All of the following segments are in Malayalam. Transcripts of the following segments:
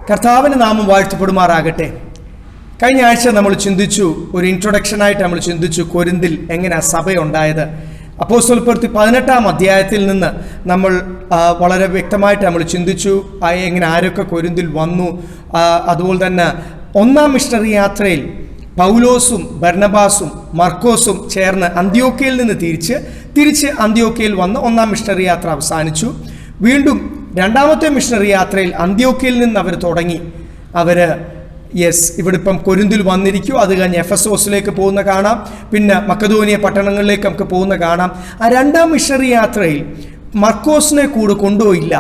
കർത്താവിൻ്റെ നാമം വാഴ്ത്തപ്പെടുമാറാകട്ടെ. കഴിഞ്ഞ ആഴ്ച നമ്മൾ ചിന്തിച്ചു, ഒരു ഇൻട്രൊഡക്ഷനായിട്ട് നമ്മൾ ചിന്തിച്ചു കൊരിന്തിൽ എങ്ങനെ സഭയുണ്ടായത്. അപ്പോസ്തല പ്രവൃത്തി 18-ാം അധ്യായത്തിൽ നിന്ന് നമ്മൾ വളരെ വ്യക്തമായിട്ട് നമ്മൾ ചിന്തിച്ചു എങ്ങനെ ആരൊക്കെ കൊരിന്തിൽ വന്നു. അതുപോലെ തന്നെ 1-ാം മിഷണറി യാത്രയിൽ പൗലോസും ബർണബാസും മർക്കോസും ചേർന്ന് അന്ത്യോക്യയിൽ നിന്ന് തിരിച്ച് അന്ത്യോക്യയിൽ വന്ന് 1-ാം മിഷണറി യാത്ര അവസാനിച്ചു. വീണ്ടും 2-ാമത്തെ മിഷണറി യാത്രയിൽ അന്ത്യോക്യയിൽ നിന്ന് അവർ തുടങ്ങി. ഇവിടെ ഇപ്പം കൊരിന്തിൽ വന്നിരിക്കും. അത് കഴിഞ്ഞ് എഫെസോസിലേക്ക് പോകുന്ന കാണാം, പിന്നെ മക്കദോനിയ പട്ടണങ്ങളിലേക്ക് നമുക്ക് പോകുന്ന കാണാം. ആ 2-ാം മിഷണറി യാത്രയിൽ മർക്കോസിനെ കൂടെ കൊണ്ടുപോയില്ല.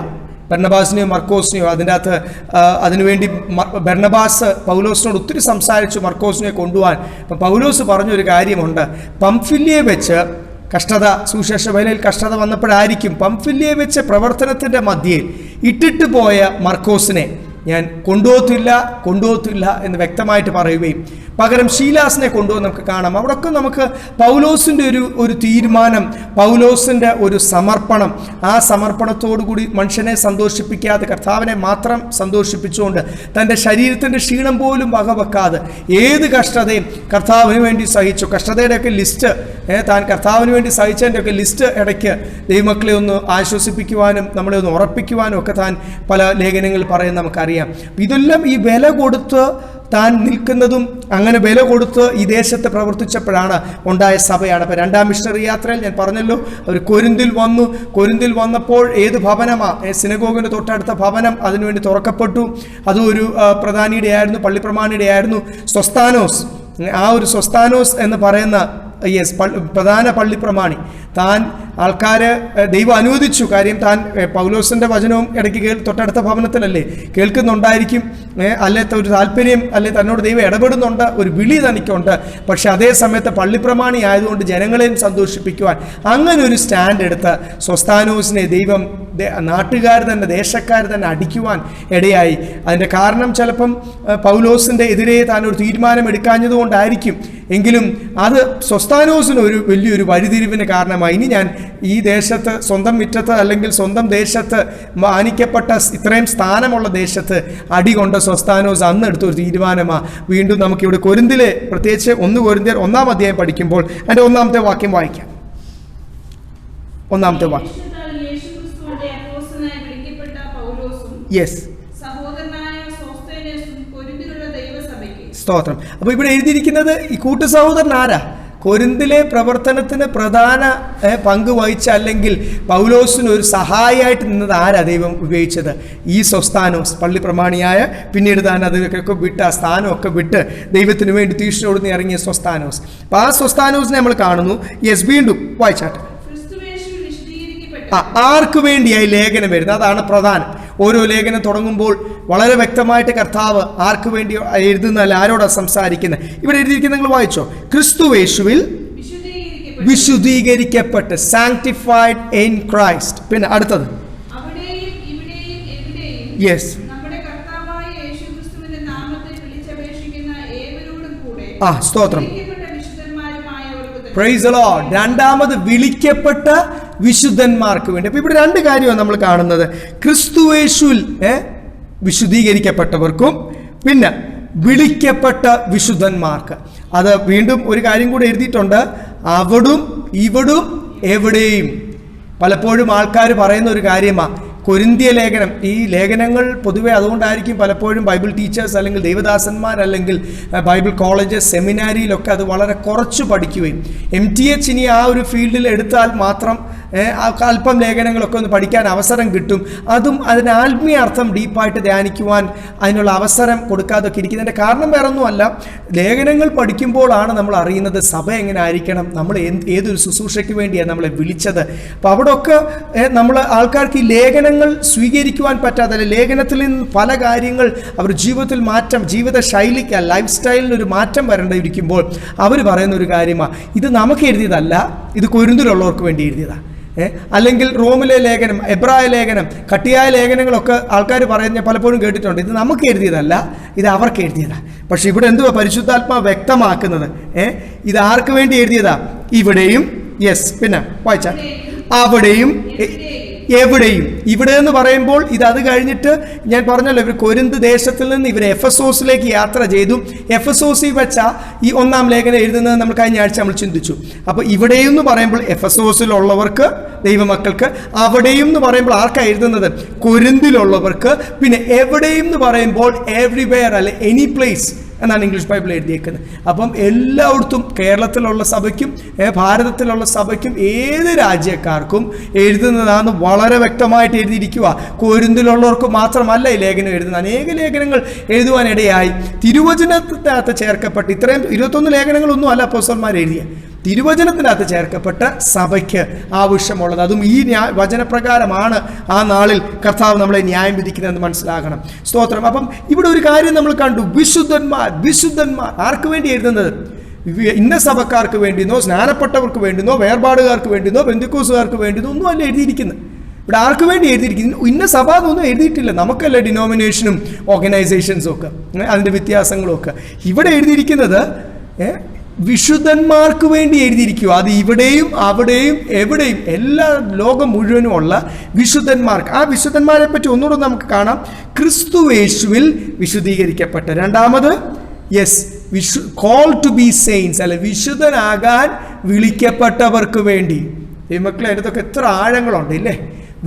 ബർണബാസിനെയോ മർക്കോസിനെയോ അതിനുവേണ്ടി ബർണബാസ് പൗലോസിനോട് ഒത്തിരി സംസാരിച്ചു മർക്കോസിനെ കൊണ്ടുപോകാൻ. അപ്പം പൗലോസ് പറഞ്ഞൊരു കാര്യമുണ്ട്, പംഫില്യയെ വെച്ച് കഷ്ടത, സുവിശേഷ വേലയിൽ കഷ്ടത വന്നപ്പോഴായിരിക്കും പംഫില്യയെ വെച്ച് പ്രവർത്തനത്തിൻ്റെ മധ്യയിൽ ഇട്ടിട്ട് പോയ മർക്കോസിനെ ഞാൻ കൊണ്ടുപോകത്തില്ല എന്ന് വ്യക്തമായിട്ട് പറയുകയും പകരം ശീലാസിനെ കൊണ്ടുപോകാൻ നമുക്ക് കാണാം. അവിടെയൊക്കെ നമുക്ക് പൗലോസിൻ്റെ ഒരു തീരുമാനം, പൗലോസിൻ്റെ ഒരു സമർപ്പണം, ആ സമർപ്പണത്തോടു കൂടി മനുഷ്യനെ സന്തോഷിപ്പിക്കാതെ കർത്താവിനെ മാത്രം സന്തോഷിപ്പിച്ചുകൊണ്ട് തൻ്റെ ശരീരത്തിൻ്റെ ക്ഷീണം പോലും വകവെക്കാതെ ഏത് കഷ്ടതയും കർത്താവിന് വേണ്ടി സഹിച്ചു. കഷ്ടതയുടെയൊക്കെ ലിസ്റ്റ്, താൻ കർത്താവിന് വേണ്ടി സഹിച്ചതിൻ്റെയൊക്കെ ലിസ്റ്റ് ഇടയ്ക്ക് ദൈവമക്കളെ ഒന്ന് ആശ്വസിപ്പിക്കുവാനും നമ്മളെ ഒന്ന് ഉറപ്പിക്കുവാനും ഒക്കെ താൻ പല ലേഖനങ്ങൾ പറയുന്നത് നമുക്കറിയാം. ഇതെല്ലാം ഈ വില കൊടുത്ത് താൻ നിൽക്കുന്നതും അങ്ങനെ വില കൊടുത്ത് ഈ ദേശത്ത് പ്രവർത്തിച്ചപ്പോഴാണ് ഉണ്ടായ സഭയാണ്. അപ്പോൾ 2-ാം മിഷണറി യാത്രയിൽ ഞാൻ പറഞ്ഞല്ലോ, അവർ കൊരിന്തിൽ വന്നപ്പോൾ ഏത് ഭവനമാണ്? സിനഗോഗിൻ്റെ തൊട്ടടുത്ത ഭവനം അതിനുവേണ്ടി തുറക്കപ്പെട്ടു. അതും ഒരു പ്രധാനിയുടെ ആയിരുന്നു, പള്ളിപ്രമാണിയുടെ ആയിരുന്നു. സ്വസ്ഥാനോസ്, ആ ഒരു സ്വസ്ഥാനോസ് എന്ന് പറയുന്ന പ്രധാന പള്ളിപ്രമാണി താൻ ആൾക്കാർ ദൈവം അനുവദിച്ചു. കാര്യം താൻ പൗലോസിൻ്റെ വചനവും ഇടയ്ക്ക് തൊട്ടടുത്ത ഭവനത്തിലല്ലേ കേൾക്കുന്നുണ്ടായിരിക്കും, അല്ലാത്ത ഒരു താല്പര്യം, അല്ലെ തന്നോട് ദൈവം ഇടപെടുന്നുണ്ട്, ഒരു വിളി തനിക്കുണ്ട്. പക്ഷെ അതേ സമയത്ത് പള്ളിപ്രമാണി ആയതുകൊണ്ട് ജനങ്ങളെയും സന്തോഷിപ്പിക്കുവാൻ അങ്ങനെ ഒരു സ്റ്റാൻഡ് എടുത്ത് സ്വസ്ഥാനോസിനെ ദൈവം നാട്ടുകാർ തന്നെ, ദേശക്കാർ തന്നെ അടിക്കുവാൻ ഇടയായി. അതിൻ്റെ കാരണം ചിലപ്പം പൗലോസിൻ്റെ എതിരെ താൻ ഒരു തീരുമാനം എടുക്കാഞ്ഞതുകൊണ്ടായിരിക്കും. എങ്കിലും അത് സ്വസ്ഥാനോസിന് ഒരു വലിയൊരു വഴിതിരിവിന് കാരണമായി. ഇനി ഞാൻ ഈ ദേശത്ത്, സ്വന്തം മുറ്റത്ത് അല്ലെങ്കിൽ സ്വന്തം ദേശത്ത് മാനിക്കപ്പെട്ട ഇത്രയും സ്ഥാനമുള്ള ദേശത്ത് അടികൊണ്ട സ്വസ്ഥാനോസ് അന്ന് എടുത്തൊരു തീരുമാനമാണ്. വീണ്ടും നമുക്കിവിടെ കൊരിന്തിലെ, പ്രത്യേകിച്ച് 1 കൊരിന്ത്യർ 1-ാം അധ്യായം പഠിക്കുമ്പോൾ അതിൻ്റെ 1-ാമത്തെ വാക്യം വായിക്കാം. 1-ാമത്തെ വാക്യം. സ്തോത്രം. അപ്പോൾ ഇവിടെ എഴുതിയിരിക്കുന്നത് ഈ കൂട്ടു സഹോദരൻ ആരാ? കൊരിന്തിലെ പ്രവർത്തനത്തിന് പ്രധാന പങ്ക് വഹിച്ച, അല്ലെങ്കിൽ പൗലോസിന് ഒരു സഹായിയായിട്ട് നിന്നത് ആരാ ദൈവം ഉപയോഗിച്ചത്? ഈ സ്വസ്ഥാനോസ്, പള്ളിപ്രമാണിയായ, പിന്നീട് താൻ അതൊക്കെ വിട്ട് ആ സ്ഥാനമൊക്കെ വിട്ട് ദൈവത്തിന് വേണ്ടി തീഷ്ണോടുന്ന് ഇറങ്ങിയ സ്വസ്ഥാനോസ്. അപ്പോൾ ആ സ്വസ്ഥാനോസിനെ നമ്മൾ കാണുന്നു. വീണ്ടും വായിച്ചാട്ടെ. ആർക്ക് വേണ്ടിയായി ലേഖനം വരുന്നത്? അതാണ് പ്രധാനം. ഓരോ ലേഖനം തുടങ്ങുമ്പോൾ വളരെ വ്യക്തമായിട്ട് കർത്താവ് ആർക്ക് വേണ്ടി എഴുതുന്നതല്ല, ആരോടാണ് സംസാരിക്കുന്നത്. ഇവിടെ എഴുതിയിരിക്കുന്നത് നിങ്ങൾ വായിച്ചോ. ക്രിസ്തുവേശുവിൽ വിശുദ്ധീകരിക്കപ്പെട്ട്, സാങ്ക്ടിഫൈഡ് ഇൻ ക്രൈസ്റ്റ്. പിന്നെ അടുത്തത് സ്തോത്രം. Praise the Lord. രണ്ടാമത് വിളിക്കപ്പെട്ട വിശുദ്ധന്മാർക്ക് വേണ്ടി. അപ്പൊ ഇവിടെ 2 കാര്യമാണ് നമ്മൾ കാണുന്നത്. ക്രിസ്തുവേശുവിൽ വിശുദ്ധീകരിക്കപ്പെട്ടവർക്കും പിന്നെ വിളിക്കപ്പെട്ട വിശുദ്ധന്മാർക്ക്. അത് വീണ്ടും ഒരു കാര്യം കൂടെ എഴുതിയിട്ടുണ്ട്, അവിടും ഇവിടും എവിടെയും. പലപ്പോഴും ആൾക്കാർ പറയുന്ന ഒരു കാര്യമാണ് കൊരിന്ത്യ ലേഖനം. ഈ ലേഖനങ്ങൾ പൊതുവെ അതുകൊണ്ടായിരിക്കും പലപ്പോഴും ബൈബിൾ ടീച്ചേഴ്സ് അല്ലെങ്കിൽ ദൈവദാസന്മാർ അല്ലെങ്കിൽ ബൈബിൾ കോളേജസ്, സെമിനാരിയിലൊക്കെ അത് വളരെ കുറച്ച് പഠിക്കുകയും MTH ഇനി ആ ഒരു ഫീൽഡിൽ എടുത്താൽ മാത്രം അല്പം ലേഖനങ്ങളൊക്കെ ഒന്ന് പഠിക്കാൻ അവസരം കിട്ടും. അതും അതിന് ആത്മീയ അർത്ഥം ഡീപ്പായിട്ട് ധ്യാനിക്കുവാൻ അതിനുള്ള അവസരം കൊടുക്കാതൊക്കെ ഇരിക്കുന്നതിൻ്റെ കാരണം വേറൊന്നുമല്ല, ലേഖനങ്ങൾ പഠിക്കുമ്പോഴാണ് നമ്മൾ അറിയുന്നത് സഭ എങ്ങനെ ആയിരിക്കണം, നമ്മൾ ഏതൊരു ശുശ്രൂഷയ്ക്ക് വേണ്ടിയാണ് നമ്മളെ വിളിച്ചത്. അപ്പോൾ അവിടെയൊക്കെ നമ്മൾ ആൾക്കാർക്ക് ഈ ലേഖനങ്ങൾ സ്വീകരിക്കുവാൻ പറ്റാതെ, ലേഖനത്തിൽ നിന്ന് പല കാര്യങ്ങൾ അവർ ജീവിതത്തിൽ മാറ്റം, ജീവിത ശൈലിക്ക്, ലൈഫ് സ്റ്റൈലിനൊരു മാറ്റം വരേണ്ടിയിരിക്കുമ്പോൾ അവർ പറയുന്ന ഒരു കാര്യമാണ്, ഇത് നമുക്ക് എഴുതിയതല്ല, ഇത് കൊരിന്തിലുള്ളവർക്ക് വേണ്ടി എഴുതിയതാണ്. അല്ലെങ്കിൽ റോമിലെ ലേഖനം, എബ്രായ ലേഖനം, കട്ടിയായ ലേഖനങ്ങളൊക്കെ ആൾക്കാർ പറയുന്ന പലപ്പോഴും കേട്ടിട്ടുണ്ട്. ഇത് നമുക്ക് എഴുതിയതല്ല, ഇത് അവർക്ക് എഴുതിയതാണ്. പക്ഷെ ഇവിടെ എന്തുവാ പരിശുദ്ധാത്മാവ് വ്യക്തമാക്കുന്നത്? ഇത് ആർക്ക് വേണ്ടി എഴുതിയതാ? ഇവിടെയും, യെസ്, പിന്നെ വായിച്ചാൽ അവിടെയും എവിടെയും. ഇവിടെ എന്ന് പറയുമ്പോൾ ഇത് അത് കഴിഞ്ഞിട്ട് ഞാൻ പറഞ്ഞല്ലോ, ഇവർ കൊരിന്ത് ദേശത്തിൽ നിന്ന് ഇവർ എഫെസോസിലേക്ക് യാത്ര ചെയ്തു. എഫെസോസിൽ വെച്ച ഈ 1-ാം ലേഖനം എഴുതുന്നത് നമ്മൾ കഴിഞ്ഞ ആഴ്ച നമ്മൾ ചിന്തിച്ചു. അപ്പോൾ ഇവിടെയും എന്ന് പറയുമ്പോൾ എഫെസോസിലുള്ളവർക്ക്, ദൈവമക്കൾക്ക്. അവിടെയും എന്ന് പറയുമ്പോൾ ആർക്കാണ് എഴുതുന്നത്? കൊരിന്തിലുള്ളവർക്ക്. പിന്നെ എവിടെയും എന്ന് പറയുമ്പോൾ എവ്രിവെയർ, അല്ലെ എനി പ്ലേസ് എന്നാണ് ഇംഗ്ലീഷ് ബൈബിൾ എഴുതിയേക്കുന്നത്. അപ്പം എല്ലായിടത്തും കേരളത്തിലുള്ള സഭയ്ക്കും ഭാരതത്തിലുള്ള സഭയ്ക്കും ഏത് രാജ്യക്കാർക്കും എഴുതുന്നതാണ് വളരെ വ്യക്തമായിട്ട് എഴുതിയിരിക്കുക. കൊരിന്തിലുള്ളവർക്ക് മാത്രമല്ല ഈ ലേഖനം എഴുതുന്നത്. അനേക ലേഖനങ്ങൾ എഴുതുവാനിടയായി തിരുവചനത്തിനകത്ത് ചേർക്കപ്പെട്ട്, ഇത്രയും 21 ലേഖനങ്ങളൊന്നും അല്ല അപ്പോസ്തലന്മാർ എഴുതിയ, തിരുവചനത്തിനകത്ത് ചേർക്കപ്പെട്ട സഭയ്ക്ക് ആവശ്യമുള്ളത്. അതും ഈ വചനപ്രകാരമാണ് ആ നാളിൽ കർത്താവ് നമ്മളെ ന്യായം വിധിക്കുന്നതെന്ന് മനസ്സിലാക്കണം. സ്തോത്രം. അപ്പം ഇവിടെ ഒരു കാര്യം നമ്മൾ കണ്ടു. വിശുദ്ധന്മാർ ആർക്ക് വേണ്ടി എഴുതുന്നത്? ഇന്ന സഭക്കാർക്ക് വേണ്ടിയെന്നോ, സ്നാനപ്പെട്ടവർക്ക് വേണ്ടിയെന്നോ, വേർപാടുകാർക്ക് വേണ്ടിയെന്നോ, പെന്തിക്കോസുകാർക്ക് വേണ്ടിയെന്നോ ഒന്നും അല്ല എഴുതിയിരിക്കുന്നത്. ഇവിടെ ആർക്ക് വേണ്ടി എഴുതിയിരിക്കുന്നു? ഇന്ന സഭ എന്നൊന്നും എഴുതിയിട്ടില്ല. നമുക്കല്ല ഡിനോമിനേഷനും ഓർഗനൈസേഷൻസും ഒക്കെ, അതിൻ്റെ വ്യത്യാസങ്ങളും ഒക്കെ. ഇവിടെ എഴുതിയിരിക്കുന്നത് വിശുദ്ധന്മാർക്ക് വേണ്ടി എഴുതിയിരിക്കുക. അത് ഇവിടെയും അവിടെയും എവിടെയും എല്ലാ ലോകം മുഴുവനുമുള്ള വിശുദ്ധന്മാർക്ക്. ആ വിശുദ്ധന്മാരെ പറ്റി ഒന്നുകൂടെ നമുക്ക് കാണാം. ക്രിസ്തുയേശുവിൽ വിശുദ്ധീകരിക്കപ്പെട്ട. രണ്ടാമത്, yes, call to be saints, അല്ലെ വിശുദ്ധനാകാൻ വിളിക്കപ്പെട്ടവർക്ക് വേണ്ടി. ഈ മക്കളെ, അതിനകത്തൊക്കെ എത്ര ആഴങ്ങളുണ്ട് ഇല്ലേ?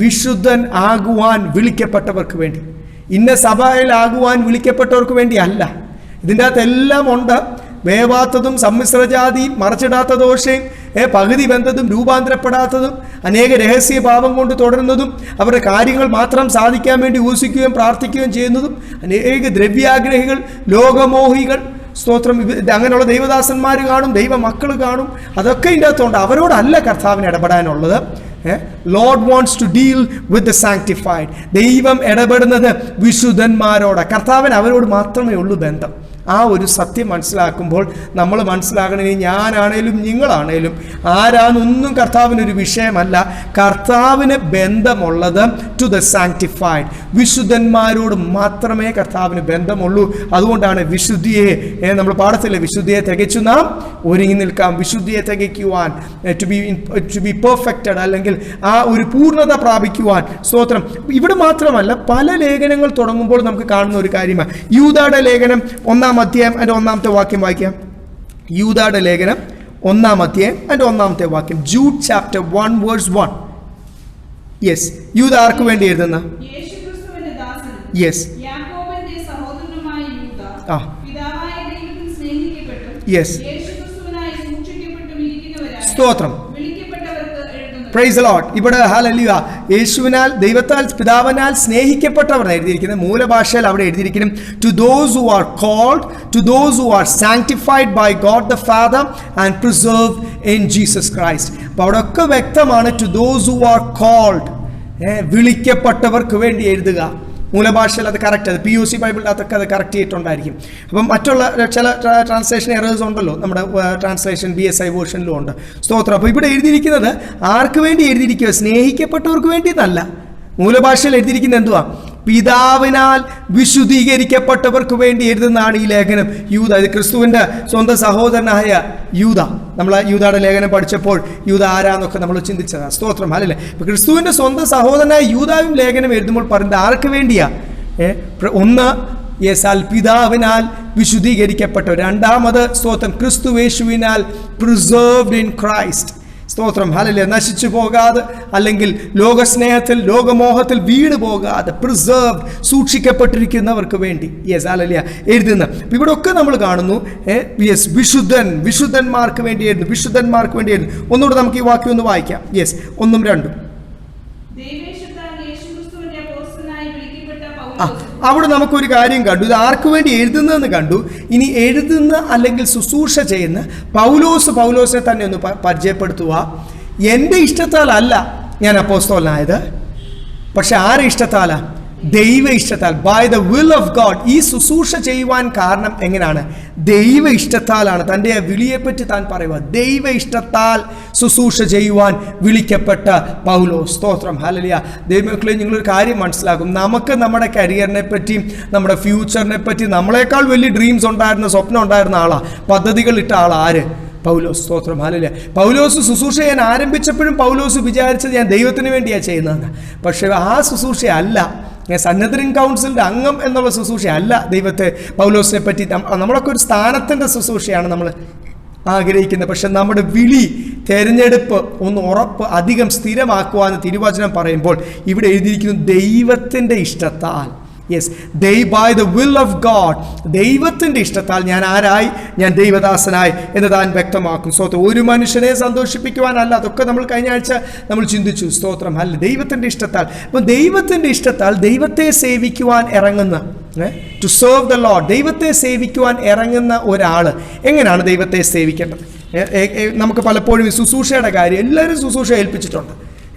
വിശുദ്ധൻ ആകുവാൻ വിളിക്കപ്പെട്ടവർക്ക് വേണ്ടി. ഇന്ന സഭയിലാകുവാൻ വിളിക്കപ്പെട്ടവർക്ക് വേണ്ടി അല്ല. ഇതിൻ്റെ അകത്ത് എല്ലാം ഉണ്ട്. വേവാത്തതും സമ്മിശ്രജാതിയും മറച്ചിടാത്ത ദോഷയും പകുതി ബന്ധതും രൂപാന്തരപ്പെടാത്തതും അനേക രഹസ്യ പാപം കൊണ്ട് തുടരുന്നതും അവരുടെ കാര്യങ്ങൾ മാത്രം സാധിക്കാൻ വേണ്ടി ഊസിക്കുകയും പ്രാർത്ഥിക്കുകയും ചെയ്യുന്നതും അനേക ദ്രവ്യാഗ്രഹികൾ, ലോകമോഹികൾ, സ്തോത്രം, അങ്ങനെയുള്ള ദൈവദാസന്മാർ കാണും, ദൈവമക്കൾ കാണും. അതൊക്കെ ഇതിൻ്റെ അകത്തുണ്ട്. അവരോടല്ല കർത്താവിന് ഇടപെടാനുള്ളത്. Lord wants to deal with the sanctified. ദൈവം ഇടപെടുന്നത് വിശുദ്ധന്മാരോട്. കർത്താവിന് അവരോട് മാത്രമേ ഉള്ളൂ ബന്ധം. ആ ഒരു സത്യം മനസ്സിലാക്കുമ്പോൾ നമ്മൾ മനസ്സിലാക്കണേ, ഞാനാണേലും നിങ്ങളാണേലും ആരാന്നൊന്നും കർത്താവിനൊരു വിഷയമല്ല. കർത്താവിന് ബന്ധമുള്ളത് ടു ദ സാങ്ക്ടിഫൈഡ്, വിശുദ്ധന്മാരോട് മാത്രമേ കർത്താവിന് ബന്ധമുള്ളൂ. അതുകൊണ്ടാണ് വിശുദ്ധിയെ, നമ്മൾ പാടത്തിലെ വിശുദ്ധിയെ തികച്ചു നാം ഒരുങ്ങി നിൽക്കാം. വിശുദ്ധിയെ തികയ്ക്കുവാൻ, ടു ബി പെർഫെക്റ്റഡ്, അല്ലെങ്കിൽ ആ ഒരു പൂർണ്ണത പ്രാപിക്കുവാൻ. സ്തോത്രം. ഇവിടെ മാത്രമല്ല, പല ലേഖനങ്ങൾ തുടങ്ങുമ്പോൾ നമുക്ക് കാണുന്ന ഒരു കാര്യമാണ്. യൂദായുടെ ലേഖനം 1-ാം അധ്യായം അതിൻ്റെ 1-ാമത്തെ വാക്യം വായിക്കാം. യൂദായുടെ ലേഖനം 1-ാം അധ്യായം അതിൻ്റെ 1-ാമത്തെ വാക്യം. Jude chapter 1 verse 1. യെസ്, യൂദ ആർക്ക് വേണ്ടി എഴുതുന്ന? യെസ്, യെസ്, സ്തോത്രം. Praise the Lord. ഇവിടെ ഹല്ലേലൂയ, യേശുവിനാൽ, ദൈവത്താൽ, പിതാവിനാൽ സ്നേഹിക്കപ്പെട്ടവർ എഴുതിയിരിക്കുന്നത്. മൂലഭാഷയിൽ അവിടെ എഴുതിയിരിക്കുന്നു to those who are called, to those who are sanctified by God the Father and preserved in Jesus Christ. അപ്പോൾ അവിടെ ഒക്കെ വ്യക്തമാണ് to those who are called, വിളിക്കപ്പെട്ടവർക്ക് വേണ്ടി എഴുതുക. മൂലഭാഷയിൽ അത് കറക്റ്റ്, അത് POC ബൈബിളിനകത്തൊക്കെ അത് കറക്റ്റ് ചെയ്തിട്ടുണ്ടായിരിക്കും. അപ്പം മറ്റുള്ള ചില ട്രാൻസ്ലേഷൻ എറേഴ്സ് ഉണ്ടല്ലോ, നമ്മുടെ ട്രാൻസ്ലേഷൻ BSI വേർഷനിലും ഉണ്ട്. സ്തോത്രം. അപ്പോൾ ഇവിടെ എഴുതിയിരിക്കുന്നത് ആർക്ക് വേണ്ടി എഴുതിയിരിക്കുക? സ്നേഹിക്കപ്പെട്ടവർക്ക് വേണ്ടി എന്നല്ല. മൂലഭാഷയിൽ എഴുതിയിരിക്കുന്നത് എന്തുവാ? പിതാവിനാൽ വിശുദ്ധീകരിക്കപ്പെട്ടവർക്ക് വേണ്ടി എഴുതുന്നതാണ് ഈ ലേഖനം. യൂദ, ഇത് ക്രിസ്തുവിൻ്റെ സ്വന്തം സഹോദരനായ യൂദ. നമ്മൾ യൂദായുടെ ലേഖനം പഠിച്ചപ്പോൾ യൂദ ആരാന്നൊക്കെ നമ്മൾ ചിന്തിച്ചതാണ്. സ്തോത്രം. അല്ലല്ലേ? ഇപ്പം ക്രിസ്തുവിൻ്റെ സ്വന്തം സഹോദരനായ യൂദായും ലേഖനം എഴുതുമ്പോൾ പറയുന്നത് ആർക്ക് വേണ്ടിയാ? ഒന്ന്, യേശാൽ പിതാവിനാൽ വിശുദ്ധീകരിക്കപ്പെട്ടു. രണ്ടാമത്, സ്തോത്രം, ക്രിസ്തുയേശുവിനാൽ പ്രിസർവ്ഡ് ഇൻ ക്രൈസ്റ്റ്. സ്തോത്രം. ഹല്ലേലൂയ. നശിച്ചു പോകാതെ, അല്ലെങ്കിൽ ലോകസ്നേഹത്തിൽ, ലോകമോഹത്തിൽ വീണ് പോകാതെ, പ്രിസർവ്ഡ്, സൂക്ഷിക്കപ്പെട്ടിരിക്കുന്നവർക്ക് വേണ്ടി യെസ് ഹല്ലേലൂയ എഴുതുന്ന. ഇവിടെ ഒക്കെ നമ്മൾ കാണുന്നു യെസ്, വിശുദ്ധന്മാർക്ക് വേണ്ടി എഴുതുന്നു, വിശുദ്ധന്മാർക്ക് വേണ്ടി എഴുതുന്നു. ഒന്നുകൂടെ നമുക്ക് ഈ വാക്യം ഒന്ന് വായിക്കാം. യെസ്, 1ഉം 2ഉം. അവിടെ നമുക്കൊരു കാര്യം കണ്ടു. ഇത് ആർക്ക് വേണ്ടി എഴുതുന്നതെന്ന് കണ്ടു. ഇനി എഴുതുന്ന അല്ലെങ്കിൽ ശുശ്രൂഷ ചെയ്യുന്ന പൗലോസിനെ തന്നെ ഒന്ന് പരിചയപ്പെടുത്തുക. എൻ്റെ ഇഷ്ടത്താലല്ല ഞാൻ അപ്പോസ്തലനായത്, പക്ഷെ ആരുടെ ഇഷ്ടത്താലാ? ദൈവ ഇഷ്ടത്താൽ, by the will of God. ഈ ശുശ്രൂഷ ചെയ്യുവാൻ കാരണം എങ്ങനെയാണ്? ദൈവ ഇഷ്ടത്താലാണ്. തൻ്റെ വിളിയെപ്പറ്റി താൻ പറയുക, ദൈവ ഇഷ്ടത്താൽ ശുശ്രൂഷ ചെയ്യുവാൻ വിളിക്കപ്പെട്ട പൗലോസ്. സ്തോത്രം, ഹല്ലേലൂയ. ദൈവമക്കളെ, നിങ്ങളൊരു കാര്യം മനസ്സിലാക്കും. നമുക്ക് നമ്മുടെ കരിയറിനെ പറ്റിയും നമ്മുടെ ഫ്യൂച്ചറിനെ പറ്റി നമ്മളെക്കാൾ വലിയ ഡ്രീംസ് ഉണ്ടായിരുന്ന, സ്വപ്നം ഉണ്ടായിരുന്ന ആളാണ്, പദ്ധതികൾ ഇട്ട ആളാണ് ആര്? പൗലോസ്. സ്തോത്രം, ഹല്ലേലൂയ. പൗലോസ് ശുശ്രൂഷ ചെയ്യാൻ ആരംഭിച്ചപ്പോഴും പൗലോസ് വിചാരിച്ചത് ഞാൻ ദൈവത്തിന് വേണ്ടിയാണ് ചെയ്യുന്നതെന്ന്. പക്ഷേ ആ ശുശ്രൂഷയല്ല, സന്നദ്ധൻ കൗൺസിലിൻ്റെ അംഗം എന്നുള്ള ശുശ്രൂഷയല്ല ദൈവത്തെ, പൗലോസിനെ പറ്റി. നമ്മളൊക്കെ ഒരു സ്ഥാനത്തിൻ്റെ ശുശ്രൂഷയാണ് നമ്മൾ ആഗ്രഹിക്കുന്നത്. പക്ഷെ നമ്മുടെ വിളി, തെരഞ്ഞെടുപ്പ് ഒന്ന് ഉറപ്പ് അധികം സ്ഥിരമാക്കുവാന്ന് തിരുവചനം പറയുമ്പോൾ ഇവിടെ എഴുതിയിരിക്കുന്നു ദൈവത്തിൻ്റെ ഇഷ്ടത്താൽ. Yes, by the will of God. ദൈവത്തിൻ്റെ ഇഷ്ടത്താൽ ഞാൻ ആരായി? ഞാൻ ദൈവദാസനായി എന്ന് താൻ വ്യക്തമാക്കും. സ്തോത്രം. ഒരു മനുഷ്യനെ സന്തോഷിപ്പിക്കുവാനല്ല, അതൊക്കെ നമ്മൾ കഴിഞ്ഞ ആഴ്ച നമ്മൾ ചിന്തിച്ചു. സ്തോത്രം, അല്ല, ദൈവത്തിൻ്റെ ഇഷ്ടത്താൽ. അപ്പം ദൈവത്തിൻ്റെ ഇഷ്ടത്താൽ ദൈവത്തെ സേവിക്കുവാൻ ഇറങ്ങുന്ന, ടു സെർവ് ദ ലോർഡ്, ദൈവത്തെ സേവിക്കുവാൻ ഇറങ്ങുന്ന ഒരാൾ എങ്ങനെയാണ് ദൈവത്തെ സേവിക്കേണ്ടത്? നമുക്ക് പലപ്പോഴും ഈ ശുശ്രൂഷയുടെ കാര്യം എല്ലാവരും ശുശ്രൂഷ ഏൽപ്പിച്ചിട്ടുണ്ട്.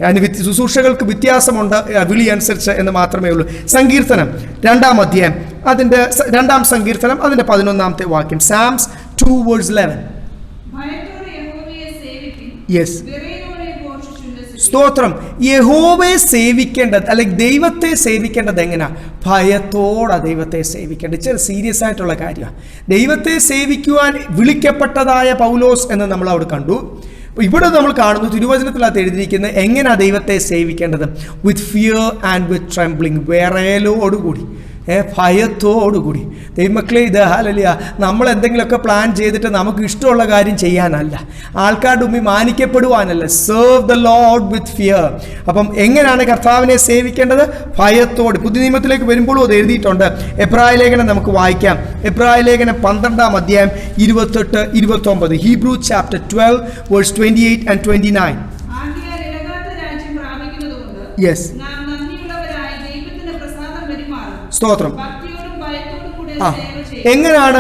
അതിന് ശുശ്രൂഷകൾക്ക് വ്യത്യാസമുണ്ട് വിളി അനുസരിച്ച് എന്ന് മാത്രമേ ഉള്ളൂ. സങ്കീർത്തനം 2-ാം അധ്യായം, അതിൻ്റെ 2-ാം സങ്കീർത്തനം, അതിൻ്റെ 11-ാമത്തെ വാക്യം. Psalms 2:11. യെസ്, സ്തോത്രം. യഹോവയെ സേവിക്കേണ്ടത്, അല്ലെങ്കിൽ ദൈവത്തെ സേവിക്കേണ്ടത് എങ്ങനെയാ? ഭയത്തോടെ ദൈവത്തെ സേവിക്കേണ്ടത്. ഇച്ചിരി സീരിയസ് ആയിട്ടുള്ള കാര്യമാണ്. ദൈവത്തെ സേവിക്കുവാൻ വിളിക്കപ്പെട്ടതായ പൗലോസ് എന്ന് നമ്മൾ അവിടെ കണ്ടു. ഇവിടെ നമ്മൾ കാണുന്നു, തിരുവചനത്തിനകത്ത് എഴുതിയിരിക്കുന്നത് എങ്ങനെയാണ് ദൈവത്തെ സേവിക്കേണ്ടത്? വിത്ത് ഫിയർ ആൻഡ് വിത്ത് ട്രെംബ്ലിങ്, വിറയലോടുകൂടി, ഭയത്തോടുകൂടി. ദൈവമക്കളെ, ഇത് ഹല്ലേലൂയ, നമ്മൾ എന്തെങ്കിലുമൊക്കെ പ്ലാൻ ചെയ്തിട്ട് നമുക്ക് ഇഷ്ടമുള്ള കാര്യം ചെയ്യാനല്ല, ആൾക്കാരുടെ മുമ്പിൽ മാനിക്കപ്പെടുവാനല്ല. Serve the Lord with fear. അപ്പം എങ്ങനെയാണ് കർത്താവിനെ സേവിക്കേണ്ടത്? ഭയത്തോട്. പുതിയ നിയമത്തിലേക്ക് വരുമ്പോഴും അത് എഴുതിയിട്ടുണ്ട്. എബ്രായ ലേഖനം നമുക്ക് വായിക്കാം. എബ്രായ ലേഖനം 12-ാം അധ്യായം 28-29. Hebrew chapter 12 verse 28 and 29. Yes, സ്തോത്രം. എങ്ങനെയാണ്